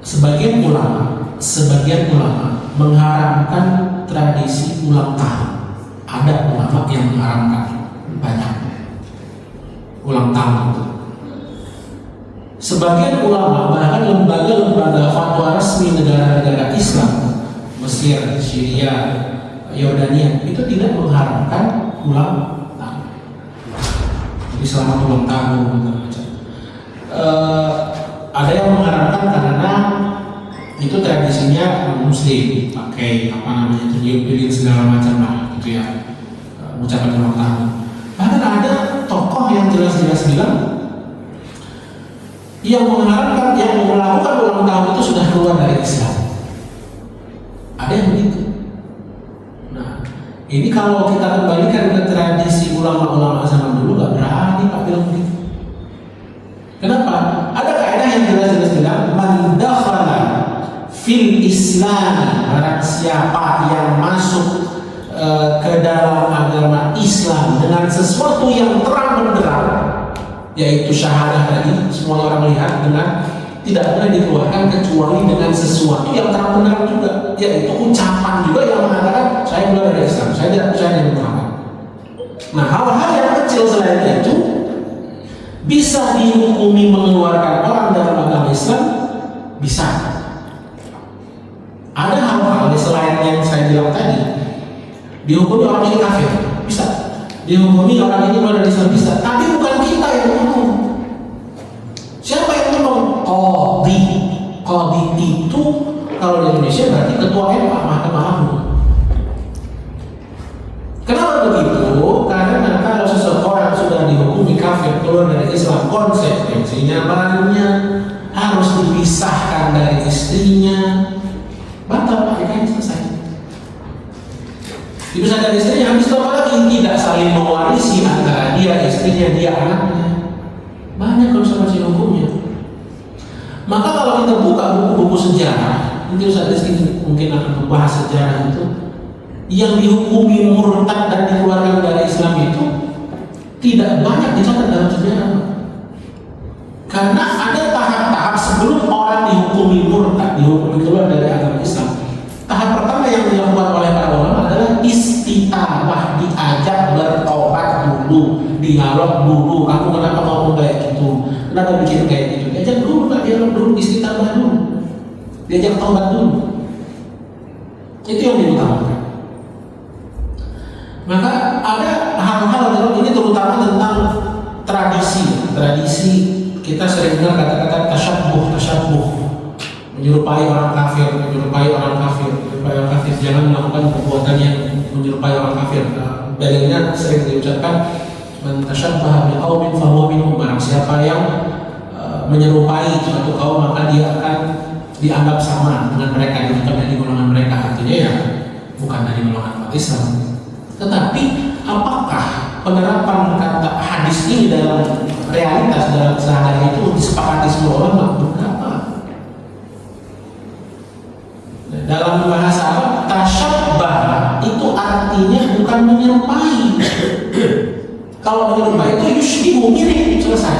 sebagian ulama mengharamkan tradisi ulang tahun. Ada ulama yang mengharamkan, banyak ulang tahun itu. Sebagian ulama, bahkan lembaga-lembaga fatwa resmi negara-negara Islam, Mesir, Syria, Yordania, itu tidak mengharamkan ulang tahun. Jadi selamat ulang tahun macam. Ada yang mengharamkan karena itu tradisinya Muslim, pakai apa namanya itu lilin segala macam lah, gitu ya, ucapan ulang tahun. Bahkan ada tokoh yang jelas-jelas bilang yang mengharapkan, yang melakukan ulang tahun itu sudah keluar dari Islam. Ada yang begitu. Nah, ini kalau kita kembalikan ke tradisi ulama-ulama zaman dulu, nggak berani Pak bilang begitu. Kenapa? Ada kaidah yang jelas-jelas bilang, man dakhala fil Islam, barang siapa yang masuk ke dalam agama Islam dengan sesuatu yang terang benderang, yaitu syahadah tadi, semua orang lihat, dengan tidak boleh dikeluarkan kecuali dengan sesuatu yang terang benderang juga, yaitu ucapan juga yang mengatakan saya keluar dari Islam, saya tidak percaya dengan Muhammad. Nah, hal-hal yang kecil selain itu bisa dihukumi mengeluarkan orang dalam agama Islam, bisa. Ada hal-hal selain yang saya bilang tadi, dihukumi orang ini kafir, bisa. Dihukumi orang ini keluar dari Islam, bisa. Tapi bukan kita yang ngomong. Siapa yang ngomong? Qadhi itu kalau di Indonesia berarti ketua MA, Mahkamah Agung. Kenapa begitu? Karena kalau seseorang sudah dihukumi kafir keluar dari Islam, konsekuensinya banyak, harus dipisahkan dari istrinya, batal pernikahan, selesai. Dipisahkan dari istrinya, habis itu apa lagi? Tidak saling mewarisi antara dia, istrinya, dia, anaknya. Banyak konsekuensi hukumnya. Maka kalau kita buka buku-buku sejarah, nanti Ustaz Rizky mungkin akan membahas sejarah itu, yang dihukumi murtad dan dikeluarkan dari Islam itu tidak banyak dicatat dalam sejarah. Karena ada tahap-tahap sebelum orang dihukumi murtad, dihukumi keluar dari agama Islam. Tahap pertama yang dilakukan oleh para ulama adalah istitabah, diajak bertobat dulu, dialog dulu. Kamu kenapa ngomong kayak gitu? Kenapa bikin kayak gitu? Diajak dulu, Pak, dialog dulu, istitabah dulu, diajak tobat dulu. Itu yang diutamakan. Maka ada hal-hal ini terutama tentang tradisi. Kita sering dengar kata-kata tasyabbuh, menyerupai orang kafir. Jangan melakukan perbuatan yang menyerupai orang kafir. Dalilnya sering diucapkan, man tasyabbaha biqaumin fahuwa minhum. Barang siapa yang menyerupai suatu kaum, maka dia akan dianggap sama dengan mereka, bukan dari golongan mereka. Artinya ya bukan dari golongan umat Islam. Tetapi apakah penerapan kata hadis ini dalam realitas, dalam sehari itu disepakati semua ulama? Berapa? Dalam bahasa Arab, tasyabbah itu artinya bukan menyerupai. Kalau menyerupai itu yushbihu, mirip, selesai.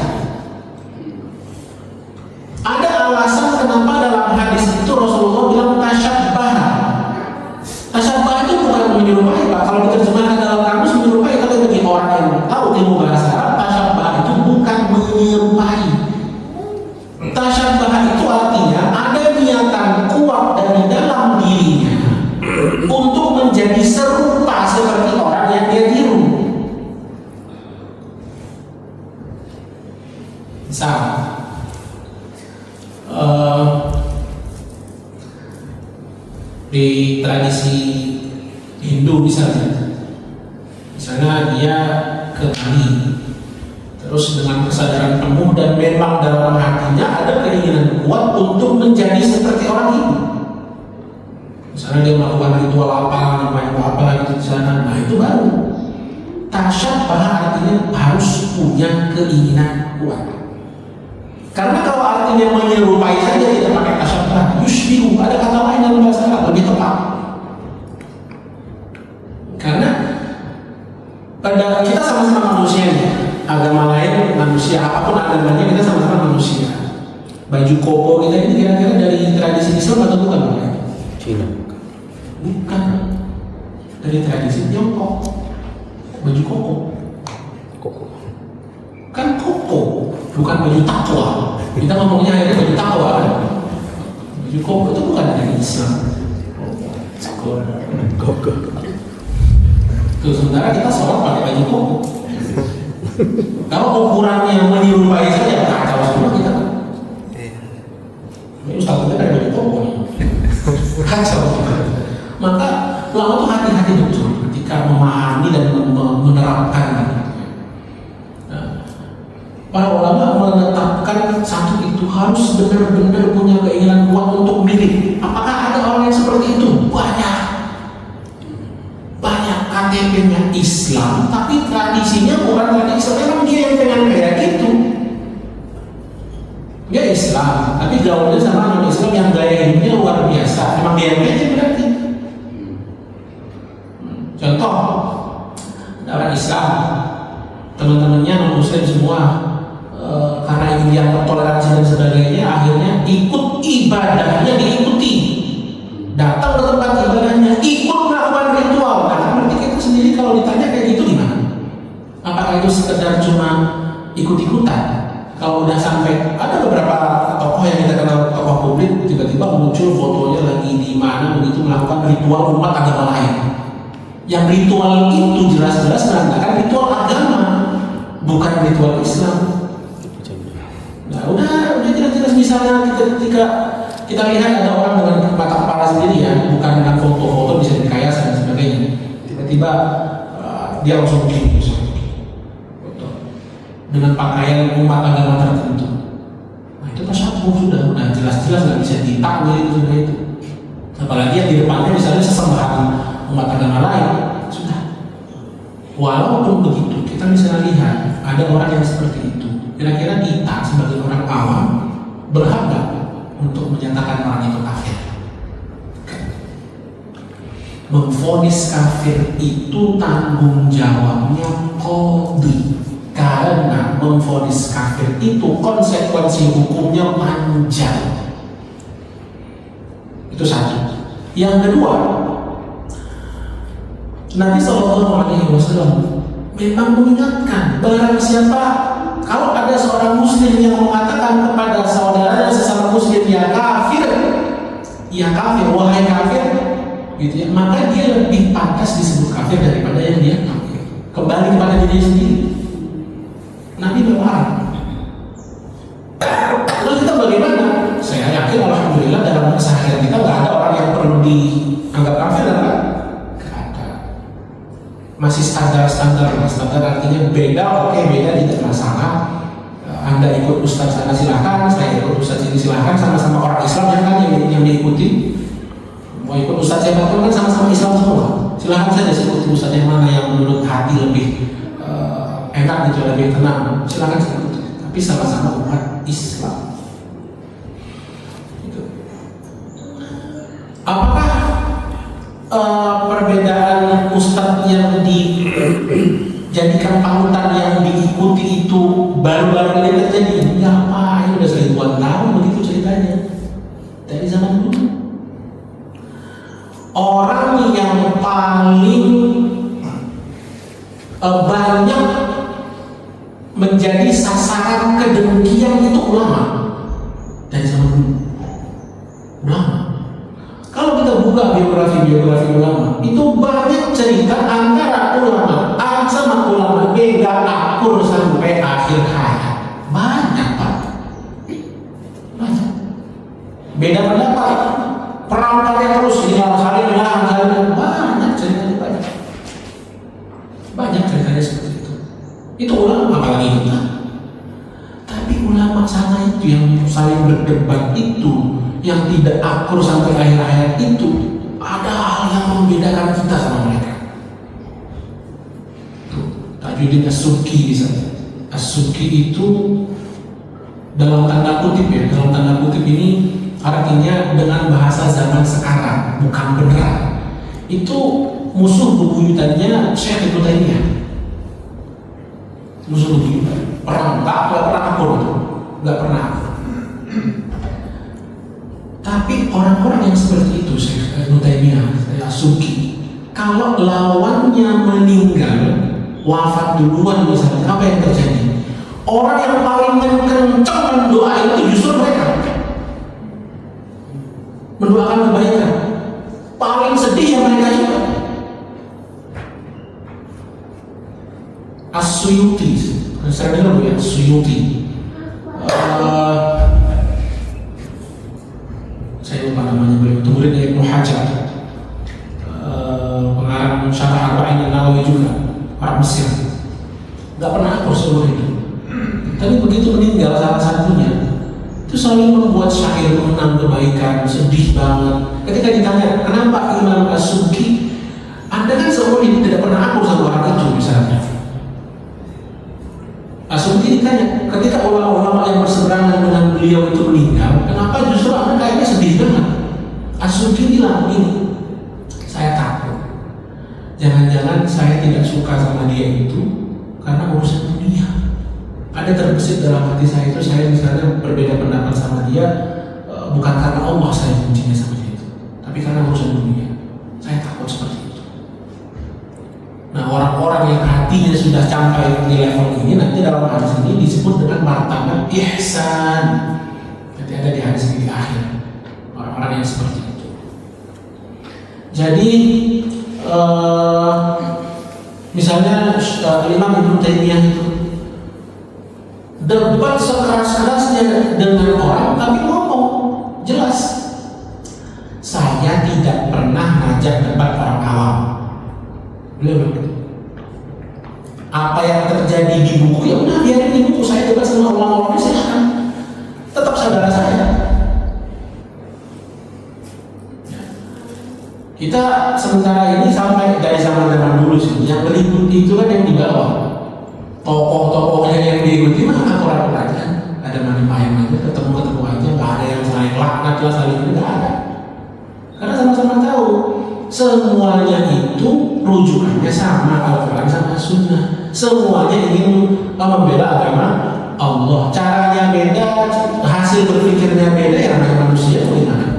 Ada alasan menyerupai Pak. Kalau diterjemahkan dalam kamus menyerupai, kalau bagi orang yang tahu ilmu bahasa Arab, tasyabbah itu bukan menyerupai. Tasyabbah itu artinya ada niatan kuat dari dalam dirinya untuk menjadi serupa seperti orang yang dia tiru. Misal, di tradisi Hindu misalnya dia ke Bali, terus dengan kesadaran penuh dan memang dalam hatinya ada keinginan kuat untuk menjadi seperti orang Hindu. Misalnya dia melakukan ritual apa, namanya apa gitu di sana, nah itu baru tasyabbah, artinya harus punya keinginan kuat. Karena kalau artinya menyerupai saja tidak pakai tasyabbah, yushbihu, ada kata lain dalam bahasa Arab lebih tepat. Karena pada kita sama-sama manusia nih, agama lain manusia, apapun agamanya kita sama-sama manusia. Baju koko kita ini kira-kira dari tradisi Islam atau bukan? Cina. Bukan, dari tradisi Tiongkok. Baju koko. Koko. Kan koko, bukan baju takwa. Kita ngomongnya akhirnya baju takwa kan? Baju koko itu bukan dari Islam. Koko. Tuh, sementara kita sholat pakai baju koko. Kalau ukurannya menyerupai saja kacau semua kita kan. Ini Ustaz kita dari baju koko nih. Kacau. Maka ulama itu hati-hati betul ketika memahami dan menerapkan. Para ulama menetapkan satu itu harus benar-benar punya keinginan kuat untuk mirip. Apakah ada orang yang seperti itu? Banyak KTP-nya Islam, tapi tradisinya bukan tradisi Islam. Memang dia yang pengen kayak gitu. Dia Islam, tapi gaulnya sama non-Islam yang gaya hidupnya luar biasa. Memang dia yang aja berarti. Contoh, orang Islam, teman-temannya non-Muslim semua. Karena ingin dianggap toleransi dan sebagainya, akhirnya ikut ibadahnya diikuti, datang ke tempat ibadahnya, ikut melakukan ritual. Nah, berarti kita sendiri kalau ditanya kayak gitu gimana? Apakah itu sekedar cuma ikut-ikutan? Kalau udah sampai, ada beberapa tokoh yang kita kenal, tokoh publik, tiba-tiba muncul fotonya lagi di mana begitu melakukan ritual umat agama lain. Yang ritual itu jelas-jelas menandakan ritual agama, bukan ritual Islam. Nah, udah jelas-jelas misalnya ketika kita lihat ada orang dengan mata kepala sendiri ya, bukan dengan foto-foto bisa direkayasa dan sebagainya. Tiba-tiba dia langsung begini, foto dengan pakaian umat agama tertentu. Nah, itu tasyabbah sudah jelas-jelas nggak bisa ditakwil itu sudah itu. Apalagi yang di depannya misalnya sesembahan umat agama lain, sudah. Walaupun begitu, kita bisa lihat ada orang yang seperti itu. Kira-kira kita sebagai orang awam berhak nggak untuk menyatakan orang itu kafir? Memvonis kafir itu tanggung jawabnya qadhi, karena memvonis kafir itu konsekuensi hukumnya panjang. Itu satu. Yang kedua, Nabi SAW memang mengingatkan barang siapa, kalau ada seorang muslim yang mengatakan kepada saudaranya sesama muslim ya kafir, wahai kafir, gitu ya, maka dia lebih pantas disebut kafir daripada yang dia kafir. Kembali kepada diri sendiri. Nabi melarang. Lalu kita bagaimana? Saya yakin alhamdulillah dalam keseharian kita nggak ada orang yang perlu dianggap kafir, kan? Masih standar artinya beda, oke, beda tidak masalah. Anda ikut ustaz sana silakan, saya ikut ustaz ini silakan, sama-sama orang Islam yang diikuti. Mau ikut ustaz siapa pun kan sama-sama Islam semua. Silakan saja ikuti ustaz yang mana yang menurut hati lebih enak gitu, lebih tenang. Silakan ikuti. Tapi sama-sama umat Islam. Gitu. Apakah perbedaan ustadz yang dijadikan panutan yang diikuti itu baru-baru ini terjadi? Ya apa, ini udah 1000-an tahun begitu ceritanya dari zaman dulu. Orang yang paling banyak menjadi sasaran kedengkian itu ulama dari zaman dulu. Ulama. Kalau kita buka biografi ulama, itu banyak cerita antara ulama A sama ulama B gak akur sampai akhir hayat. Banyak Pak. Banyak. Beda pendapat. Perang terus ini saling menyerang, banyak ceritanya banyak. Banyak ceritanya seperti itu. Itu ulama apalagi kita. Tapi ulama sana itu yang saling berdebat itu, yang tidak akur sampai akhir hayat itu, ada hal yang membedakan kita sama mereka. Tajuddin As-Subki misalnya. As-Subki itu dalam tanda kutip ini artinya dengan bahasa zaman sekarang, bukan beneran. Itu musuh bebuyutannya Syekh Ibnu Taimiyah. Musuh bebuyutan. Perang nggak pernah akur itu, nggak pernah. Tapi orang-orang yang seperti itu, Syekh Ibnu Taimiyah, As-Subki, kalau lawannya meninggal, wafat duluan misalnya, apa yang terjadi? Orang yang paling kencang mendoa itu justru mereka. Mendoakan kebaikan. Paling sedih yang mereka juga. As-Suyuti, saya dengar ya, Suyuti. Saya lupa namanya beliau. Itu muridnya Ibnu Hajar. Pengarang Syarah Arba'in An-Nawawi juga, orang Mesir. Gak pernah akur seumur hidup. Tapi begitu meninggal salah satunya, itu selalu membuat syair mengenang kebaikan, sedih banget. Ketika ditanya, kenapa Imam As-Subki, Anda kan seumur hidup tidak pernah akur sama orang itu misalnya. As-Subki ditanya, ketika ulama-ulama yang berseberangan dengan beliau itu meninggal, kenapa justru Anda kayaknya sedih banget? As-Subki bilang ini, saya takut. Jangan-jangan saya tidak suka sama dia itu karena urusan dunia. Ada terbesit dalam hati saya itu, saya misalnya berbeda pendapat sama dia, bukan karena Allah saya bencinya sama dia itu, tapi karena urusan dunia. Saya takut seperti itu. Nah, orang-orang yang hatinya sudah sampai di level ini, nanti dalam hadis ini disebut dengan martabat ihsan. Nanti ada di hadis ini di akhir, orang-orang yang seperti itu. Jadi misalnya Imam Ibnu Taimiyah itu debat sekeras-kerasnya dengan orang, tapi ngomong jelas, saya tidak pernah ngajak debat orang awam. Beliau apa yang terjadi di buku, ya udah biarin di buku, saya debat sama ulama-ulama, silahkan, tetap saudara saya. Kita sementara ini sampai dari zaman dulu sih, yang meliputi itu kan yang di bawah. Tokoh-tokohnya yang diikuti mana Quran aja, ada main-main aja, ketemu aja, nggak ada yang saling laknat lah, saling ini nggak ada. Karena sama-sama tahu semuanya itu rujukannya sama, Al-Quran sama Sunnah. Semuanya ingin membela agama Allah. Caranya beda, hasil berpikirnya beda, yang namanya manusia bagaimana?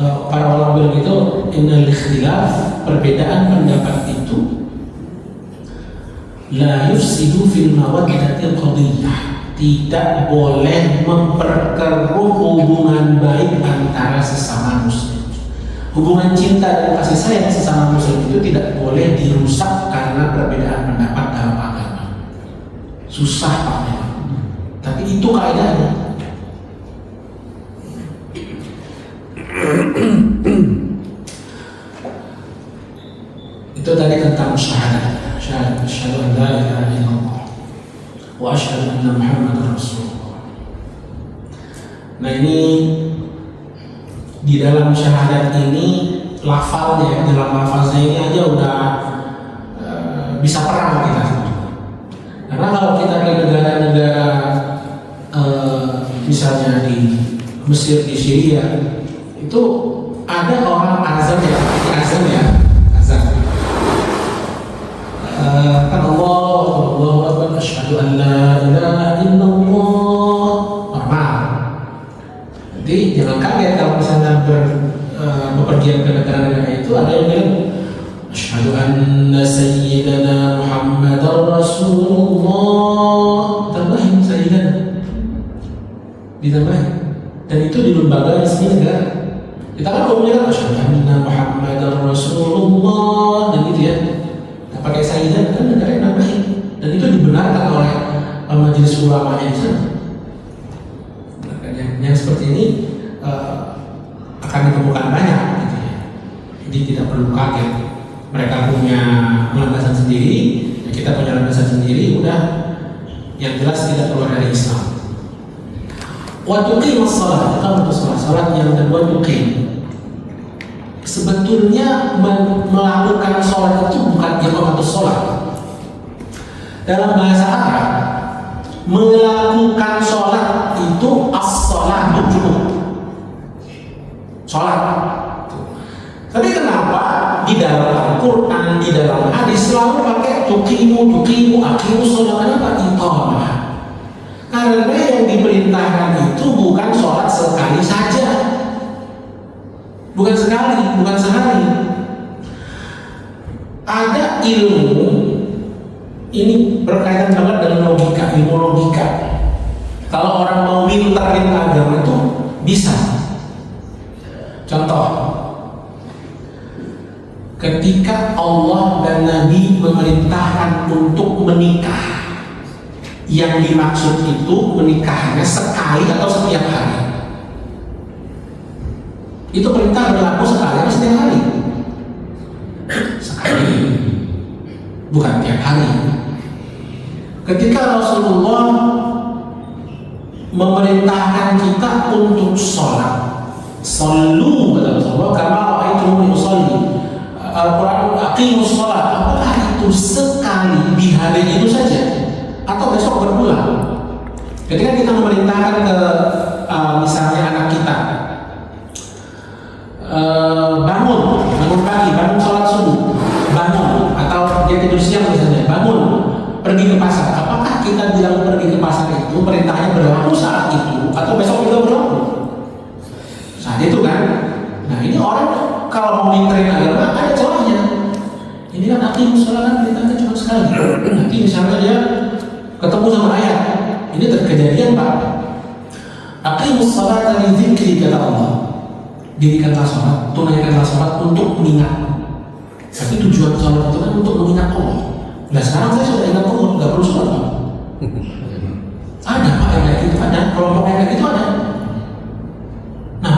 Para ulama bilang itu innal ikhtilaf, perbedaan pendapat itu la yufsidu fil mawaddatil qadiyah, tidak boleh memperkeruh hubungan baik antara sesama muslim. Hubungan cinta dan kasih sayang sesama muslim itu tidak boleh dirusak karena perbedaan pendapat dalam agama. Susah Pak memang, tapi itu kaidahnya. Itu tadi tentang syahadat, asyhadu an la ilaha illallah wa asyhadu anna Muhammadar Rasulullah. Nah, ini di dalam syahadat ini lafalnya, dalam lafaznya ini aja udah bisa perang kita. Karena kalau kita ke negara-negara misalnya di Mesir, di Syria, itu ada orang azan ya, kan Allahu Akbar, asyhadu an la ilaha illallah, normal. Jadi jangan kaget kalau misalnya pergian ke negara-negara itu ada yang bilang asyhadu anna sayyidana Muhammadar Rasulullah, tambahin sayyidana, ditambahin. Dan itu di lembaga resmi negara. Kita kan umumnya kan asyhadu anna Muhammadar Rasulullah dan gitu ya. Nah, pakai sayyidana kan negara yang nambahin. Dan itu dibenarkan oleh majelis ulama di sana. Yang seperti ini akan ditemukan banyak gitu ya. Jadi tidak perlu kaget. Mereka punya landasan sendiri, ya kita punya landasan sendiri, udah yang jelas tidak keluar dari Islam. Wa tuqimus shalah, kamu salat yang kedua tuqim. Sebetulnya melakukan sholat itu bukan iqamatus sholat. Dalam bahasa Arab, melakukan sholat itu as-sholatu sholat. Tapi kenapa di dalam Al-Quran, di dalam hadis selalu pakai tuqimu, aqimu sholat? Kenapa? Iqamah. Karena yang diperintahkan itu bukan sholat sekali saja, bukan sekali, bukan sehari. Ada ilmu, ini berkaitan banget dengan logika, ilmu logika. Kalau orang mau minterin agama itu bisa. Contoh, ketika Allah dan Nabi memerintahkan untuk menikah, yang dimaksud itu menikahnya sekali atau setiap hari. Itu perintah berlaku sekali atau setiap hari? Sekali, bukan tiap hari. Ketika Rasulullah memerintahkan kita untuk sholat, sallu kata Rasulullah, kama ra'aitumuni usolli. Al-Quran aqimus sholat. Apakah itu sekali di hari itu saja atau besok berulang? Ketika kita memerintahkan ke misalnya anak kita, bangun pagi, bangun sholat subuh, bangun, atau dia tidur siang misalnya, bangun, pergi ke pasar. Apakah kita bilang pergi ke pasar itu perintahnya berlaku saat itu atau besok juga berlaku? Saat itu kan. Nah ini orang kalau mau minterin agama ada celahnya. Ini kan aqimus sholat kan perintahnya cuma sekali. Nanti misalnya dia ketemu sama ayat, ini terkejadian Pak. Aqimus sholat li dzikri kata Allah. Dirikanlah sholat, tunaikanlah sholat untuk mengingat. Tapi tujuan sholat itu kan untuk mengingat Allah. Nah sekarang saya sudah ingat Allah, nggak perlu sholat Pak. Ada Pak yang kayak gitu, ada kelompok yang kayak gitu ada. Nah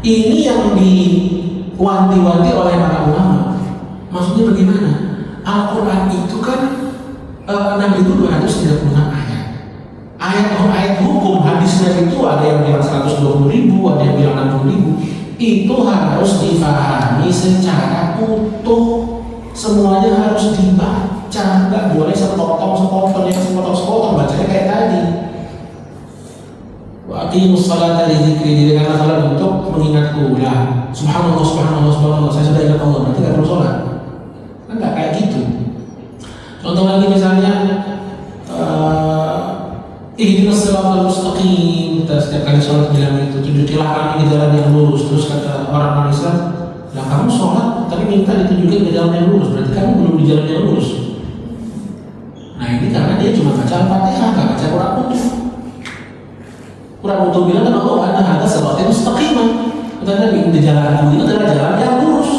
ini yang diwanti-wanti oleh para ulama. Maksudnya bagaimana? Al-Quran itu kan 6.236 ayat. Ayat hukum hadisnya itu ada yang bilang 120.000, ada yang bilang 60.000. Itu harus dipahami secara utuh, semuanya harus dibaca, nggak boleh sepotong bacanya kayak tadi. Wa aqimus sholata li dzikri, dirikanlah salat untuk mengingatku. Lah, subhanallah, saya sudah ingat Allah, berarti nggak perlu sholat. Kan nggak kayak gitu. Contoh lagi misalnya, ihdinas siratal mustaqim, kita setiap kali sholat bilang itu, tunjukilah kami ke jalan yang lurus. Terus kata orang Islam, nah kamu sholat tapi minta ditunjukin ke jalan yang lurus, berarti kamu belum di jalan yang lurus. Nah ini karena dia cuma baca Al-Fatihah, nggak baca Quran utuh. Quran utuh bilang kan Allah ada siratal mustaqim. Karena di jalan itu adalah jalan yang lurus.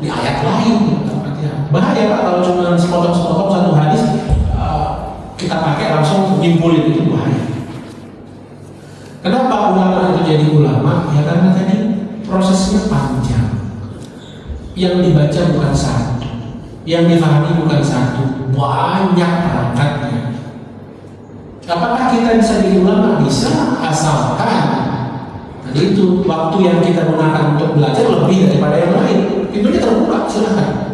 Di ayat lain Al-Fatihah. Bahaya Pak kalau cuma sepotong-sepotong satu hadis kita pakai langsung nyimpulin, itu bahaya. Kenapa ulama itu jadi ulama? Ya karena tadi prosesnya panjang. Yang dibaca bukan satu, yang difahami bukan satu, banyak perangkatnya. Apakah kita bisa jadi ulama? Bisa, asalkan tadi itu waktu yang kita gunakan untuk belajar lebih daripada yang lain. Pintunya terbuka, silakan.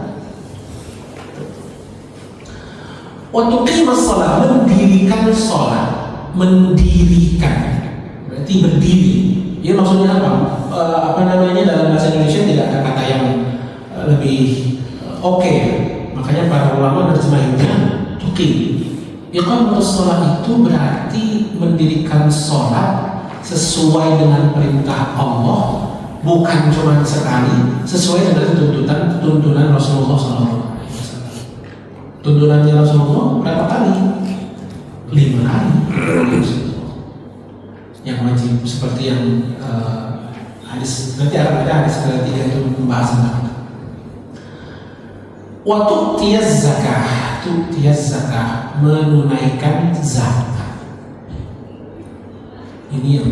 Waktu qimas sholat, mendirikan sholat, mendirikan berarti berdiri. Ya maksudnya apa? Dalam bahasa Indonesia tidak ada kata yang lebih oke. Makanya para ulama terjemahinnya tuqim. Iqamatus sholat itu berarti mendirikan sholat sesuai dengan perintah Allah bukan cuma sekali, sesuai dengan tuntunan Rasulullah SAW. Tuntunannya Rasulullah berapa kali? 5 kali. Yang wajib, seperti yang hadis, nanti akan ada hadis ketiga itu membahas tentang itu. Waktu tiaz zakah, menunaikan zakat. Ini yang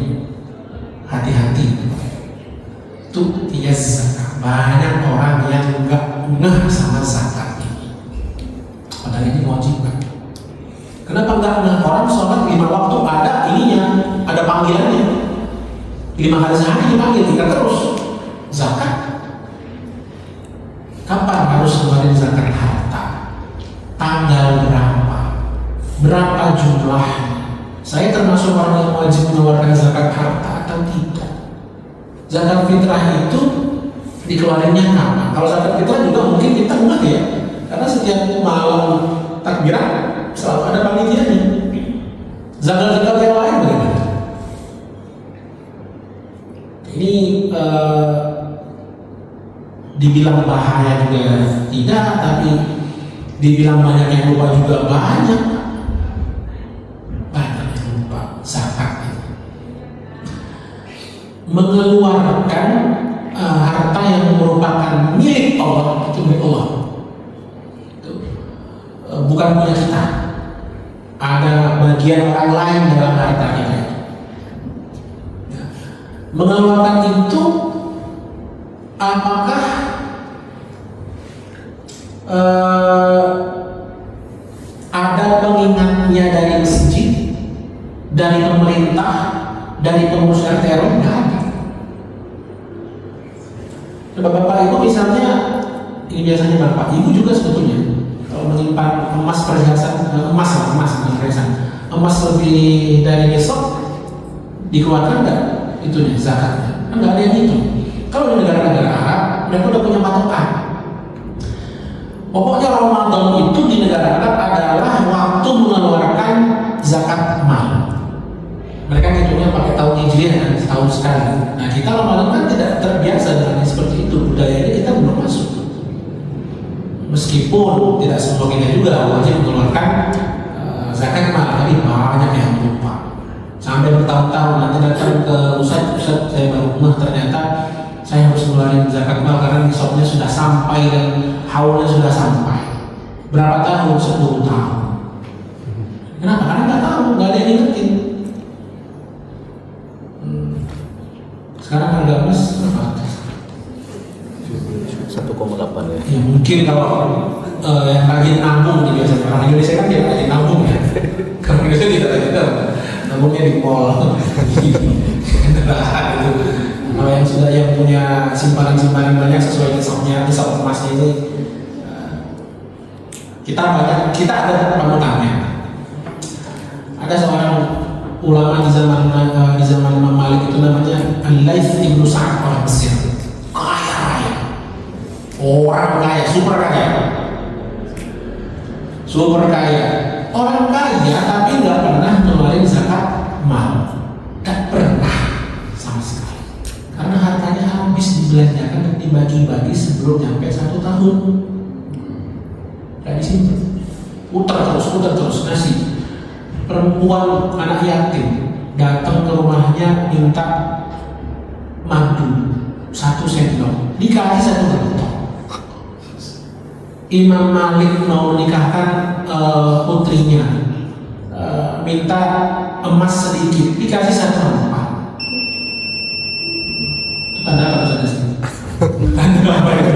hati-hati. Tiaz zakah, banyak orang yang nggak ngeh sama zakat ini. Padahal ini wajib kan? Kenapa nggak ngeh? Orang sholat 5 waktu ada ininya, ada panggilannya. 5 kali sehari dipanggil, tinggal terus. Zakat, kapan harus ngeluarin zakat harta? Tanggal berapa? Berapa jumlahnya? Saya termasuk orang yang wajib mengeluarkan zakat harta atau tidak? Zakat fitrah itu dikeluarinnya kapan? Kalau zakat fitrah juga mungkin kita enggak ya, karena setiap malam takbiran selalu ada panitianya. Zakat yang lain bagaimana? Ini dibilang bahaya juga tidak, tapi dibilang banyak yang lupa juga banyak yang lupa zakat. Mengeluarkan harta yang merupakan milik Allah, itu milik Allah, bukan punya kita. Ada bagian orang lain dalam harta kita. Mengeluarkan itu, apakah ada pengingatnya dari masjid, dari pemerintah, dari pengurus RT RW? Nggak ada. Bapak Ibu misalnya, ini biasanya Bapak Ibu juga sebetulnya kalau menyimpan emas perhiasan, emas lebih dari besok dikeluarkan nggak itunya zakatnya? Nggak ada yang itu. Kalau di negara-negara Arab mereka udah punya patokan. Pokoknya Ramadan itu di negara Arab adalah waktu mengeluarkan zakat mal. Mereka ngitungnya pakai tahun Hijriah kan, setahun sekali. Nah kita Ramadan kan tidak terbiasa dengan seperti itu, budayanya kita belum masuk. Meskipun tidak semua kita juga wajib mengeluarkan zakat mal, tapi banyak yang lupa. Sampai bertahun-tahun nanti datang ke Ustaz, saya baru ngeh ternyata saya harus mengeluarkan zakat mal karena nisabnya sudah sampai dan haulnya sudah sampai. Berapa tahun? 10 tahun. Kenapa? Karena nggak tahu, nggak ada yang ngingetin. Sekarang harga emas berapa? 1,8 ya. Ya mungkin kalau yang rajin nabung nih biasanya orang Indonesia kan tidak rajin nabung ya. Kalau Indonesia tidak rajin nabungnya di mall. Kalau yang sudah yang punya simpanan banyak sesuai nisab emasnya ini, kita ada panutannya. Ada seorang ulama di zaman Imam Malik itu namanya Al-Laits ibnu Sa'ad, orang Mesir, kaya raya, orang kaya, super kaya, orang kaya tapi nggak pernah ngeluarin zakat mal, nggak pernah sama sekali, karena hartanya habis dibelanjakan dan dibagi-bagi sebelum nyampe 1 tahun, nggak disimpan, putar terus ngasih. Perempuan anak yatim datang ke rumahnya minta madu 1 sendok, dikasih 1 sendok. Imam Malik mau menikahkan putrinya, minta emas sedikit, dikasih 1 empat. Itu tanda apa saja sih? Tanda apa itu?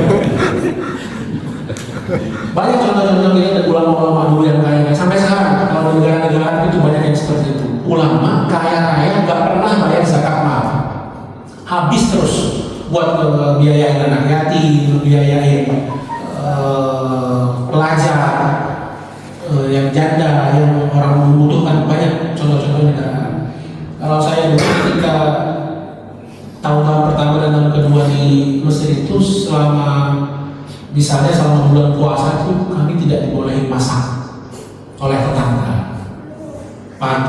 Banyak contoh-contoh kita dari ulama-ulama dulu yang kaya sampai sekarang. Kalau di negara-negara itu banyak yang seperti itu. Ulama kaya raya nggak pernah bayar zakat mal, habis terus buat biayain anak yatim, biayain pelajar yang janda, yang orang membutuhkan. Banyak contoh-contohnya. Kalau saya dulu ketika tahun-tahun pertama dan tahun kedua di Mesir itu, misalnya selama bulan puasa itu kami tidak dibolehin masak oleh tetangga.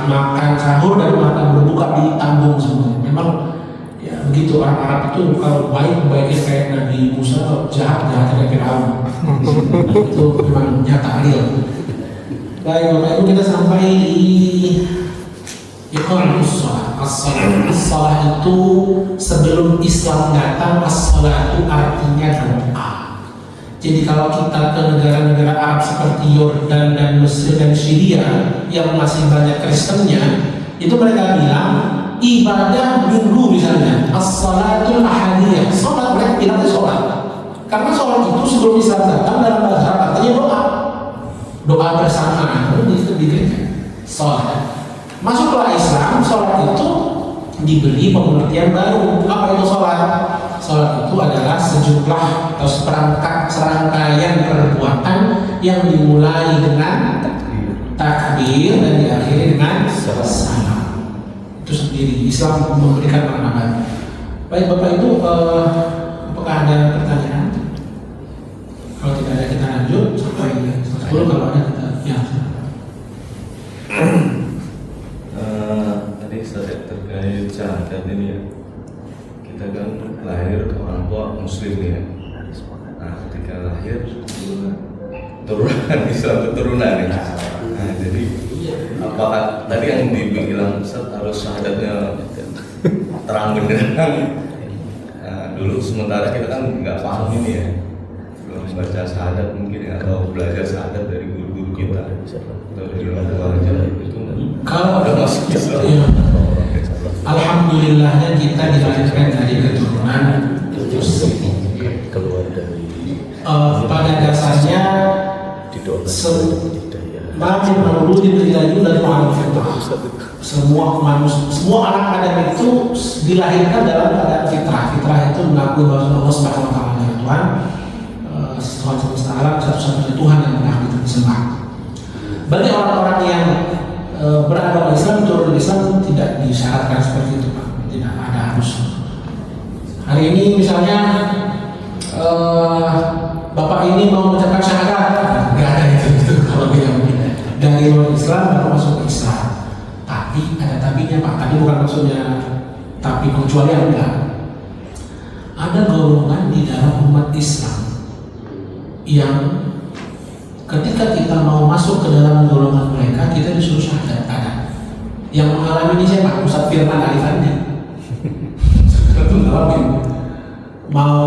Makan sahur dan makan berbuka ditanggung semua. Memang ya begitu orang Arab itu kalau baiknya kayak Nabi Musa, kalau jahat kayak Fir'aun. Itu memang nyata real. Baik Bapak Ibu, kita sampai di iqamus shalah. As-shalah itu sebelum Islam datang, as-shalah itu artinya doa. Jadi kalau kita ke negara-negara Arab seperti Yordan dan Mesir dan Syria yang masih banyak Kristennya, itu mereka bilang ibadah minggu misalnya, as-shalatul ahadiyah, sholat, mereka bilangnya sholat. Karena sholat itu sebelum Islam datang dalam bahasa Arab artinya doa bersama, itu dikiranya sholat. Masuklah Islam, sholat itu diberi pengertian baru. Apa itu sholat? Sholat itu adalah sejumlah atau seperangkat serangkaian perbuatan yang dimulai dengan takbir dan diakhiri dengan salam. Itu sendiri Islam memberikan makna baru. Baik Bapak Ibu, apakah ada pertanyaan? Kalau tidak ada kita lanjut sampai 10. Kalau ada kita ya. Tadi saya terkait syahadat ini ya, kita kan lahir orang tua muslim ya. Nah ketika lahir turunan Islam keturunan ya. Nah jadi apakah tadi yang dibilang Ustaz harus syahadatnya terang benderang? Nah, dulu sementara kita kan nggak paham ini ya, belum baca syahadat mungkin ya, atau belajar syahadat dari guru-guru kita atau dari orang tua aja itu. Kalau udah masuk Islam. Ya, alhamdulillahnya kita dilahirkan dari keturunan muslim. Keluar dari Pada dasarnya semua manusia, semua anak Adam itu dilahirkan dalam keadaan fitrah. Fitrah itu mengakui bahwa Allah Subhanahu wa taala adalah Tuhan, Tuhan semesta alam, satu-satunya Tuhan yang berhak disembah. Bagi orang-orang yang beragama Islam, turun Islam tidak disyaratkan seperti itu, Pak. Tidak ada harus. Hari ini misalnya Bapak ini mau mengucapkan syahadat, nggak ada itu kalau bilang dari luar Islam baru masuk ke Islam. Tapi ada tabinya Pak. Tadi bukan maksudnya tapi pengecualian, enggak. Ada golongan di dalam umat Islam yang ketika kita mau masuk ke dalam golongan mereka, kita disuruh syahadat. Ada yang mengalami ini siapa? Ustaz Firman Arifandi. Itu ngalamin mau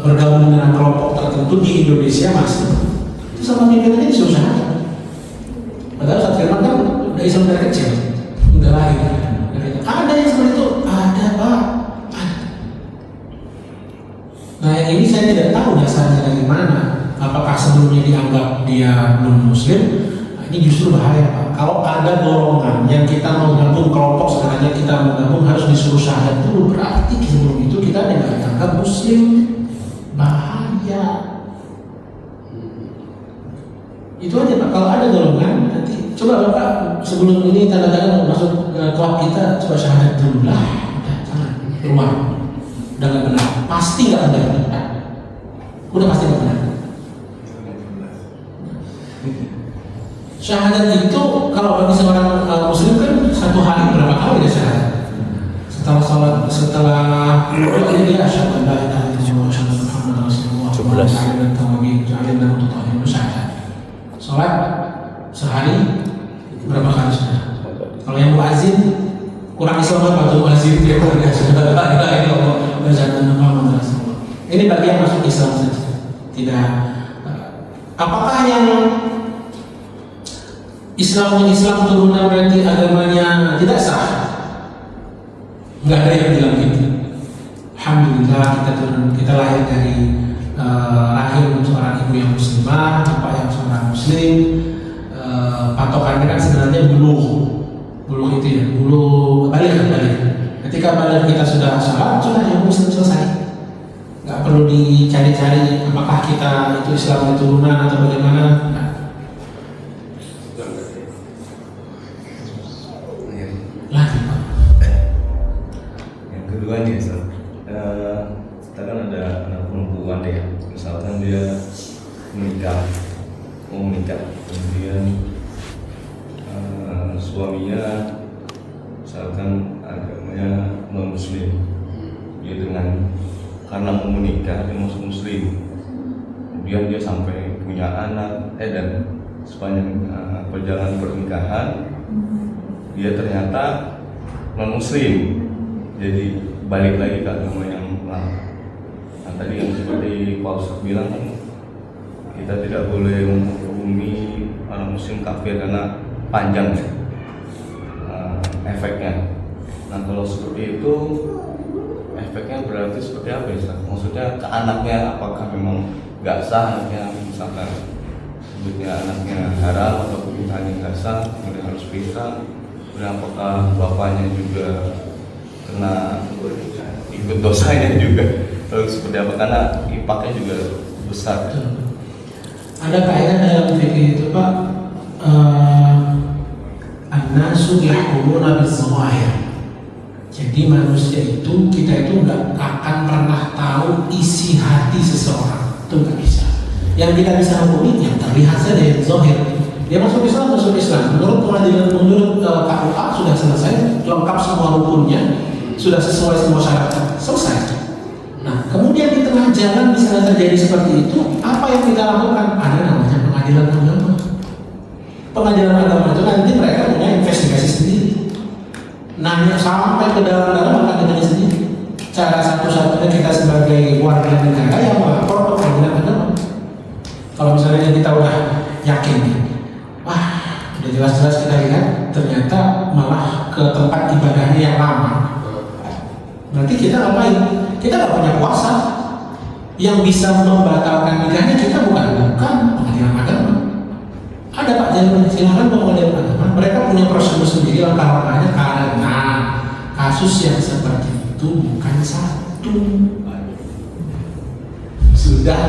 bergabung dengan kelompok tertentu di Indonesia masih itu sama pimpinannya disuruh syahadat. Padahal Ustaz Firman kan udah Islam dari kecil, udah lahir. Ada yang seperti itu, ada Pak. Ada. Nah yang ini saya tidak tahu dasarnya dari mana. Apakah sebelumnya dianggap dia belum muslim? Nah, ini justru bahaya Pak. Kalau ada golongan yang kita mau gabung kelompok, sebenarnya kita mau gabung harus disuruh syahadat dulu. Berarti sebelum itu kita tidak dianggap muslim. Bahaya. Itu aja Pak. Kalau ada golongan nanti coba Bapak sebelum ini tanda-tanda masuk klub kita coba syahadat dulu lah. Udah jangan keluar. Udah nggak benar. Pasti nggak benar. Udah pasti nggak benar. Syahadat itu kalau bagi seorang muslim kan satu hari berapa kali dia syahadat? Setelah sholat, setelah dia asyhadu an la ilaha illallah wa asyhadu anna muhammadar rasulullah wa ta'ala tawabin ja'alin dan untuk itu syahadat. Sholat sehari berapa kali sudah? Kalau yang muazzin kurang Islam apa tuh muazzin dia kurang asyhadu an la ilaha illallah wa asyhadu anna muhammadar rasulullah. Ini bagian masuk Islam saja. Tidak. Apakah yang Islam turunan berarti agamanya tidak sah? Nggak ada yang bilang gitu. Alhamdulillah kita lahir dari rahim seorang ibu yang muslimah, bapak yang seorang muslim. Patokannya kan sebenarnya buluh itu ya, buluh balik. Ketika balik kita sudah sholat, sudah yang muslim selesai. Nggak perlu dicari-cari apakah kita itu Islam turunan atau bagaimana. Lagi Pak. Yang kedua nih Ustaz, kita kan ada anak perempuan ya, misalkan dia mau menikah, kemudian suaminya misalkan agamanya non muslim, dia karena mau menikah dia masuk muslim, kemudian dia sampai punya anak, dan sepanjang perjalanan pernikahan dia ternyata non muslim, jadi balik lagi ke agama yang lama. Nah tadi yang seperti Pak Ustadz bilang kan, kita tidak boleh menghukumi orang muslim kafir karena panjang efeknya. Nah kalau seperti itu efeknya berarti seperti apa ya? Maksudnya ke anaknya, apakah memang nggak sah anaknya, misalkan sebutnya anaknya haram atau pernikahannya nggak sah, kemudian harus pisah, kemudian apakah bapaknya juga kena ikut dosanya juga, atau seperti apa, karena impaknya juga besar. Ada kaidah dalam fikih itu Pak, an-nasu yahkumuna biz-zawahir. Jadi manusia itu, kita itu nggak akan pernah tahu isi hati seseorang, itu nggak bisa. Yang kita bisa hukumi yang terlihat saja dari zahir. Dia masuk Islam, menurut pengadilan, menurut KUA sudah selesai, lengkap semua rukunnya, sudah sesuai semua syarat, selesai. Nah kemudian di tengah jalan misalnya terjadi seperti itu, apa yang kita lakukan? Ada namanya pengadilan agama. Pengadilan agama itu nanti mereka punya investigasi sendiri, nanya sampai ke dalam-dalam pengadilannya sendiri. Cara satu-satunya kita sebagai warga negara yang melapor ke pengadilan agama. Kalau misalnya kita udah yakin, wah udah jelas-jelas kita lihat ternyata malah ke tempat ibadahnya yang lama, berarti kita ngapain? Kita nggak punya kuasa. Yang bisa membatalkan nikahnya kita bukan pengadilan agama. Ada Pak, jangan silakan ke pengadilan agama. Mereka punya prosedur sendiri langkah-langkahnya, karena kasus yang seperti itu bukan satu, sudah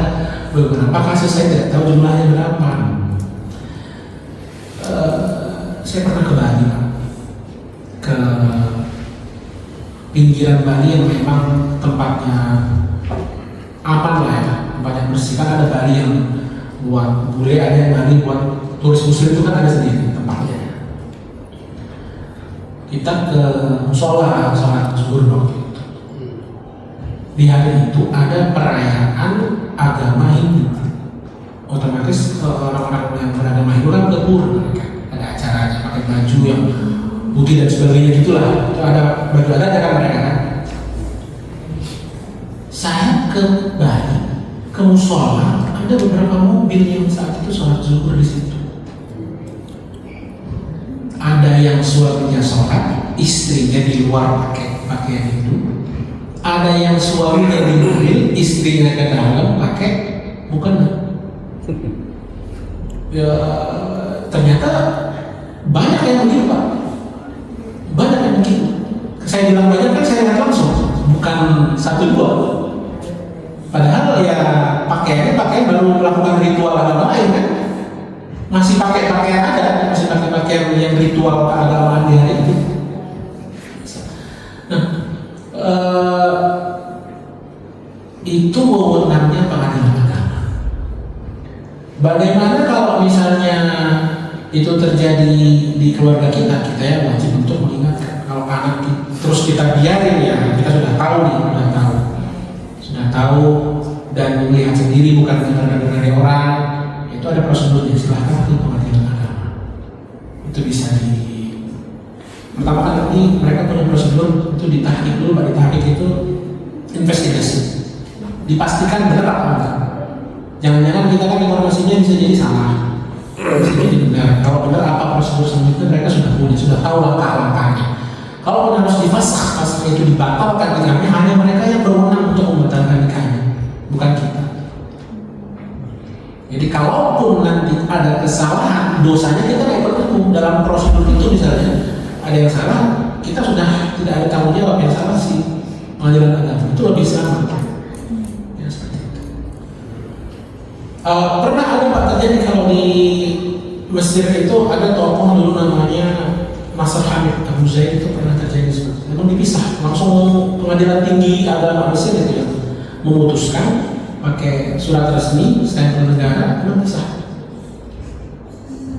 beberapa kasus. Saya tidak tahu jumlahnya berapa. Saya pernah ke Bali Pak, ke pinggiran Bali yang memang tempatnya aman lah ya, tempat yang bersih. Kan ada Bali yang buat bule, ada yang Bali buat turis muslim, itu kan ada sendiri tempatnya. Kita ke musola sholat zuhur waktu itu. Di hari itu ada perayaan agama Hindu. Otomatis orang-orang yang beragama Hindu kan ke pura, mereka ada acaranya pakai baju yang putih dan sebagainya gitulah. Itu ada baju adat kan mereka kan. Saya ke Bali, ke musola, ada beberapa mobil yang saat itu sholat zuhur di situ. Ada yang suaminya sholat, istrinya di luar pakai pakaian Hindu. Ada yang suaminya di mobil, istrinya ke dalam pakai mukena. Ya ternyata banyak yang begitu Pak, banyak yang begitu. Saya bilang banyak kan, saya lihat langsung, bukan satu dua. Padahal ya pakaian baru melakukan ritual agama lain kan, masih pakai pakaian adat, masih pakai pakaian yang ritual keagamaan di hari itu. Nah, itu wewenangnya pengadilan agama. Bagaimana kalau misalnya itu terjadi di keluarga kita ya wajib untuk mengingatkan. Kalau anak terus kita biarin, ya kita sudah tahu dan melihat sendiri, bukan dengar dari orang. Itu ada prosedurnya, silahkan ke pengadilan agama. Itu bisa pertama kan nanti mereka punya prosedur, itu ditahqiq dulu. Pak, ditahqiq itu investigasi, dipastikan benar apa enggak. Jangan-jangan kita kan informasinya bisa jadi salah, bisa jadi benar. Kalau benar, apa prosedur selanjutnya mereka sudah tahu langkah-langkahnya. Kalau harus difasakh, fasakh itu dibatalkan nikahnya, hanya mereka yang berwenang untuk membatalkan nikahnya, bukan kita. Jadi kalaupun nanti ada kesalahan, dosanya kita nggak bertanggung dalam prosedur itu. Misalnya ada yang salah, kita sudah tidak ada tanggung jawab. Yang salah sih pengadilan agama, itu lebih selamat. Ya seperti itu. Pernah ada Pak terjadi kalau di Mesir itu ada tokoh dulu namanya Nasr Hamid Abu Zaid, itu pernah terjadi seperti itu. Namun dipisah, langsung pengadilan tinggi agama Mesir itu yang memutuskan pakai surat resmi stempel negara, memang pisah.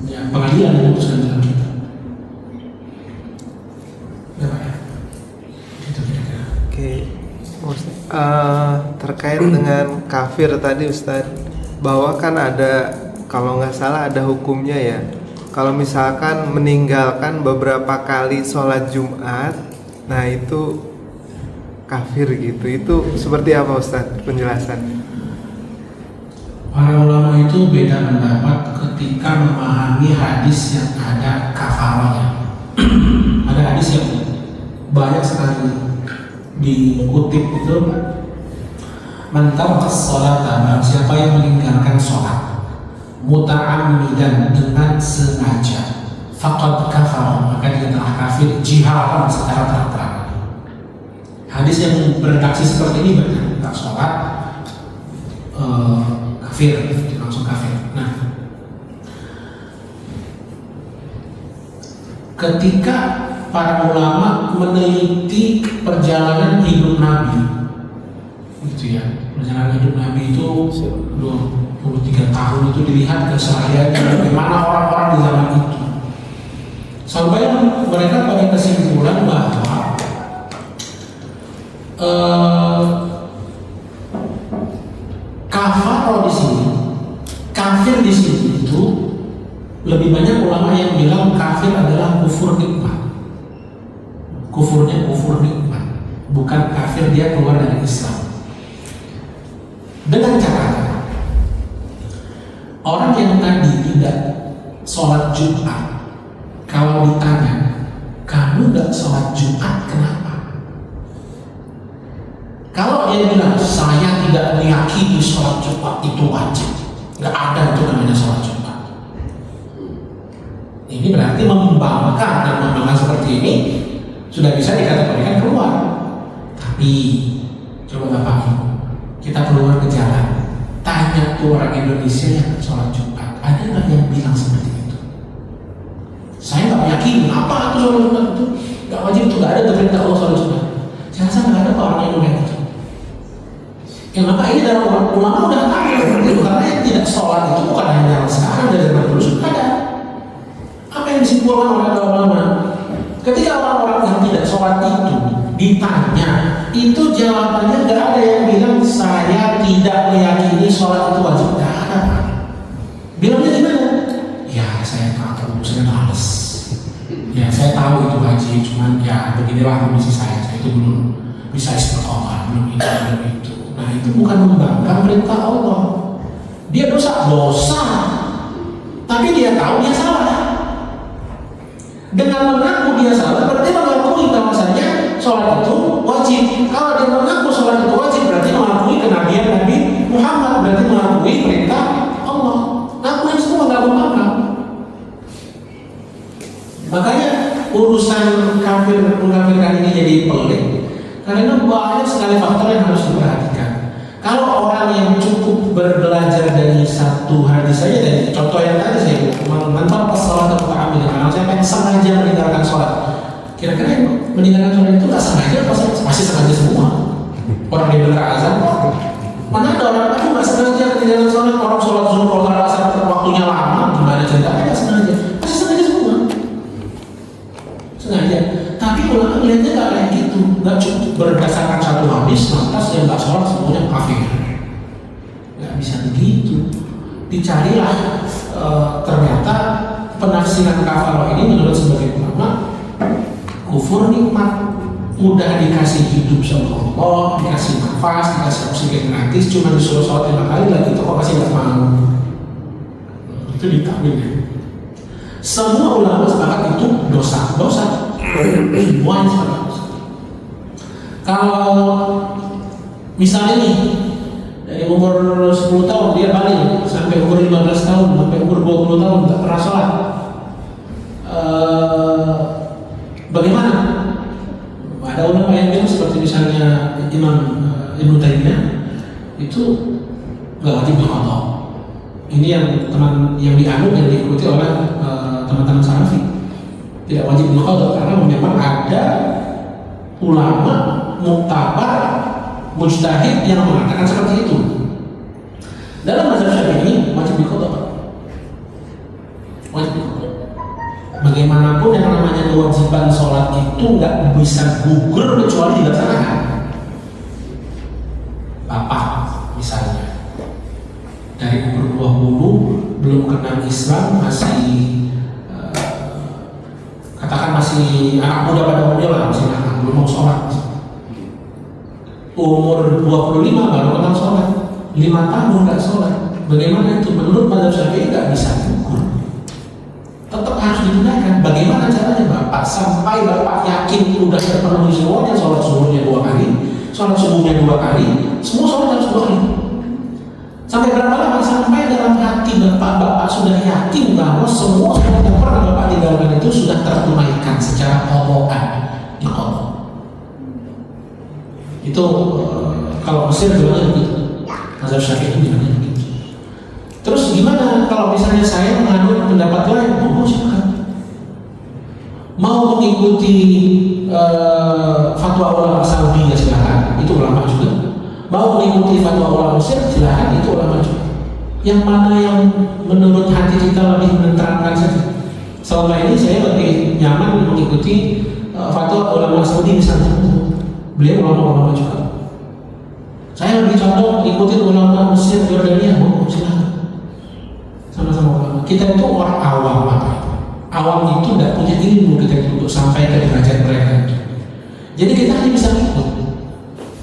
Ya, pengadilan memutuskan dalam kita. Ya Pak ya. Itu kira-kira. Oke, mau Terkait dengan kafir tadi Ustadz, bahwa kan ada, kalau nggak salah ada hukumnya ya, kalau misalkan meninggalkan beberapa kali sholat Jumat, nah itu kafir gitu. Itu seperti apa Ustadz penjelasan? Para ulama itu beda pendapat ketika memahami hadis yang ada kafarahnya. Ada hadis yang banyak sekali dikutip itu, man tarkas sholata, barang siapa yang meninggalkan sholat muta'ammidan, dengan sengaja, faqad kafara, maka dia telah kafir jiharan, secara terang-terangan. Hadis yang beredaksi seperti ini berarti tak sholat kafir, langsung kafir. Nah, ketika para ulama meneliti perjalanan hidup Nabi, gitu ya, perjalanan hidup Nabi itu 23 tahun, itu dilihat kesehariannya bagaimana orang-orang di zaman itu, sampai mereka pada kesimpulan bahwa kafar di sini, kafir di sini itu lebih banyak ulama yang bilang kafir adalah kufur nikmat. Kufurnya kufur nikmat, bukan kafir dia keluar dari Islam. Dengan catatan, orang yang tadi tidak sholat Jumat, kalau ditanya, kamu nggak sholat Jumat kenapa? Kalau dia bilang saya tidak meyakini sholat Jumat itu wajib, nggak ada itu namanya sholat Jumat. Ini berarti membangkang, dan membangkang seperti ini sudah bisa dikategorikan keluar. Tapi coba Bapak Ibu, kita keluar ke jalan, tanya tuh orang Indonesia yang sholat Jumat, ada nggak yang bilang seperti itu? Saya nggak meyakini apa itu sholat Jumat itu nggak wajib, itu nggak ada tuh perintah Allah sholat Jumat. Saya rasa nggak ada orang yang bilang itu. Kenapa ini dalam ulama udah tahu seperti itu, karena yang tidak sholat itu bukan hanya sekarang, dari zaman dulu sudah ada. Apa yang disimpulkan oleh ulama? Ketika orang-orang yang tidak sholat itu ditanya, itu jawabannya nggak ada yang bilang saya tidak meyakini sholat itu wajib, nggak ada. Bilangnya gimana? Ya saya tahu, saya males. Ya saya tahu itu wajib, cuman ya beginilah kondisi saya itu belum bisa istiqomah, belum itu. Nah itu bukan membangkang perintah Allah. Dia dosa, tapi dia tahu dia salah. Dengan mengaku dia salah, berarti mengakui bahwasanya sholat itu wajib. Kalau dia mengaku sholat itu wajib, berarti mengakui kenabian Nabi Muhammad, berarti mengakui perintah Allah. Ngakuin semua, nggak membangkang. Makanya urusan kafir mengkafirkan ini jadi pelik, karena banyak sekali faktor yang harus diperhatikan. Kalau orang yang cukup berbelajar dari satu hadis saja, dari contoh yang tadi saya menonton pas sholat atau kami, karena saya pengen sengaja meninggalkan sholat. Kira-kira yang meninggalkan sholat itu nggak sengaja, pasti sengaja semua. Orang yang dengar azan, mana ada orang itu nggak sengaja meninggalkan sholat, orang sholat zuhur, sholat asar waktunya lama, gimana ceritanya nggak sengaja? Pasti sengaja semua. Sengaja. Tapi ulama melihatnya nggak kayak gitu, nggak cukup berdasarkan satu hadis lantas yang nggak sholat semuanya kafir. Nggak bisa begitu. Dicarilah ternyata penafsiran kafar ini menurut sebagian ulama kufur nikmat, udah dikasih hidup sama Allah, dikasih nafas, dikasih oksigen gratis, cuma disuruh sholat 5 kali lagi itu kok masih nggak mau. Itu ditakwil ya. Semua ulama sepakat itu dosa. Semuanya sepakat dosa. Kalau misalnya nih dari umur 10 tahun dia balik sampai umur 15 tahun, sampai umur 20 tahun tak pernah sholat, bagaimana? Ada ulama yang bilang seperti misalnya Imam Ibnu Taimiyah itu nggak wajib berqadha. Ini yang dianut dan diikuti oleh teman-teman Salafi, tidak wajib berqadha karena memang ada ulama muktabar mujtahid yang mengatakan seperti itu. Dalam mazhab Syafi'i wajib berqadha. Wajib berqadha. Bagaimanapun yang namanya kewajiban sholat itu nggak bisa gugur kecuali dilaksanakan. dari umur 20 belum kenal Islam, masih katakan masih anak muda pada umumnya lah, masih anak, belum mau sholat. Umur 25 baru kenal sholat, 5 tahun nggak sholat. Bagaimana itu? Menurut mazhab Syafi'i nggak bisa ukur, tetap harus digunakan. Bagaimana caranya Bapak sampai Bapak yakin udah terpenuhi semuanya, sholat subuhnya 2 kali, sholat subuhnya 2 kali, semua sholat harus 2 kali. Sampai berapa lama? Sampai dalam hati Bapak sudah yakin bahwa semua sholat yang pernah Bapak tinggalkan itu sudah tertunaikan secara qadaan, diqadha. Itu kalau Mesir bilangnya begitu, mazhab Syafi'i bilangnya begitu. Terus gimana kalau misalnya saya menganut pendapat lain? Mau silakan. Mau mengikuti fatwa ulama Saudi ya silakan, itu ulama juga. Mau mengikuti fatwa ulama Mesir silakan, itu ulama juga. Yang mana yang menurut hati kita lebih menerangkan saja. Selama ini saya lebih nyaman mengikuti fatwa ulama Saudi misalnya. Beliau ulama-ulama juga. Saya lebih condong ikutin ulama Mesir, Yordania, mau silakan. Sama-sama ulama. Kita itu orang awam apa itu? Awam itu tidak punya ilmu kita itu untuk sampai ke derajat mereka. Jadi kita hanya bisa ikut.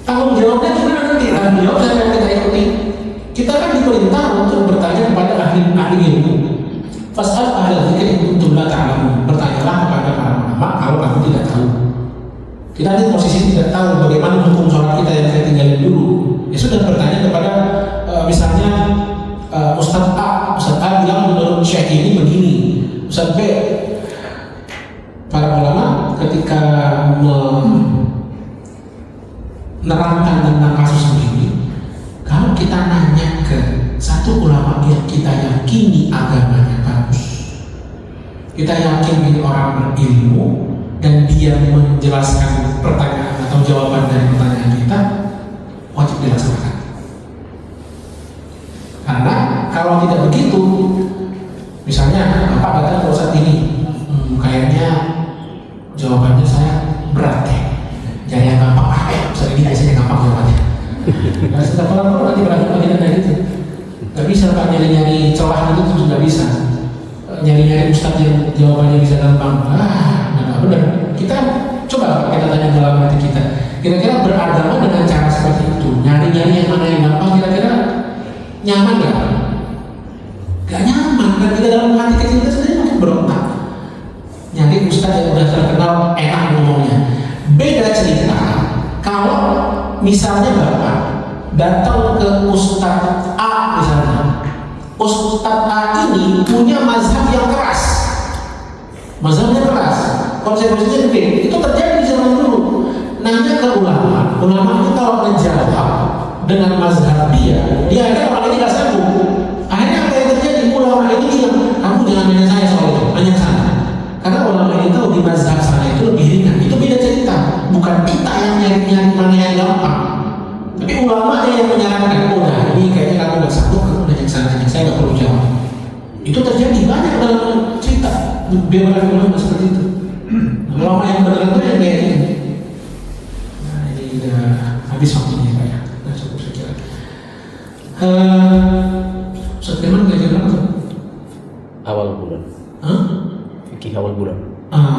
Tanggung jawabnya gimana nanti? Tanggung jawab siapa yang kita ikuti? Kita kan diperintah untuk bertanya kepada ahli ilmu. Fas'al ahla dzikri in kuntum la ta'lamun. Bertanyalah kepada para ulama kalau kamu tidak tahu. Kita di posisi tidak tahu bagaimana hukum sholat kita yang saya tinggalin dulu. Ya sudah bertanya kepada misalnya Ustadz A, Ustadz A bilang menurut Syekh ini begini, Ustadz B. Para ulama ketika menerangkan tentang kasus ini, kalau kita nanya ke satu ulama yang kita yakini agamanya bagus, kita yakin ini orang berilmu dan dia menjelaskan pertanyaan atau jawaban dari pertanyaan kita, wajib dilaksanakan. Karena kalau tidak begitu, misalnya Bapak datang ke Ustadz ini, kayaknya jawabannya saya berat ya, jadi yang gampang Ustadz ini biasanya gampang jawabannya. Nah setelah orang nanti berarti kita kayak gitu, nggak bisa Pak nyari-nyari celah itu terus nggak bisa, nyari-nyari Ustadz yang jawabannya bisa gampang. Nggak benar. Kita coba kita tanya dalam hati kita, kira-kira beragama dengan cara seperti itu, nyari-nyari yang mana yang gampang, kira-kira nyaman gak? Gak nyaman, dan kita dalam hati kecil kita sendiri makin berontak. Nyari ustadz yang udah terkenal enak ngomongnya. Beda cerita kalau misalnya Bapak datang ke Ustadz A misalnya, Ustadz A ini punya mazhab yang keras, mazhabnya keras, konsekuensinya gede. Itu terjadi di zaman dulu. Nanya ke ulama, ulama itu kalau menjawab dengan mazhab dia akhirnya orang ini gak sanggup. Akhirnya apa yang terjadi? Ulama ini bilang, kamu jangan nanya saya soal itu, nanya sana. Karena ulama ini tahu di mazhab sana itu lebih ringan. Itu beda cerita. Bukan kita yang nyari-nyari mana yang gampang, tapi ulama yang menyarankan, oh nah ini kayaknya kamu gak sanggup, kamu nanya sana, saya gak perlu jawab. Itu terjadi banyak dalam cerita biografi ulama seperti itu. Ulama yang benar itu yang kayak ini. Nah ini udah habis waktunya Pak ya. Ustadz Firman ngajar apa? Awal bulan. Hah? Fikih awal bulan.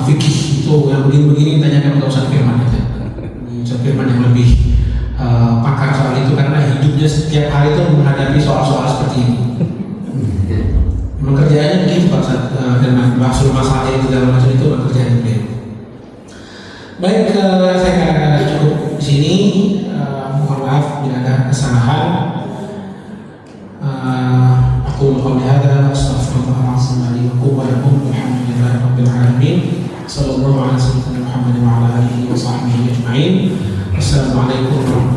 Fikih itu yang begini-begini tanyakan ke Ustadz Firman aja. Ustadz Firman yang lebih pakar soal itu karena hidupnya setiap hari itu menghadapi soal-soal seperti ini. Memang kerjaannya begitu Pak Ustadz Firman, bahsul masalah itu dalam macam itu kerjaan beliau. Baik, saya cukup di sini. Mohon maaf bila ada kesalahan. أقول قولي هذا وأستغفر الله العظيم لي ولكم والحمد لله رب العالمين صلى الله على سيدنا محمد وعلى آله وصحبه أجمعين. السلام عليكم ورحمة الله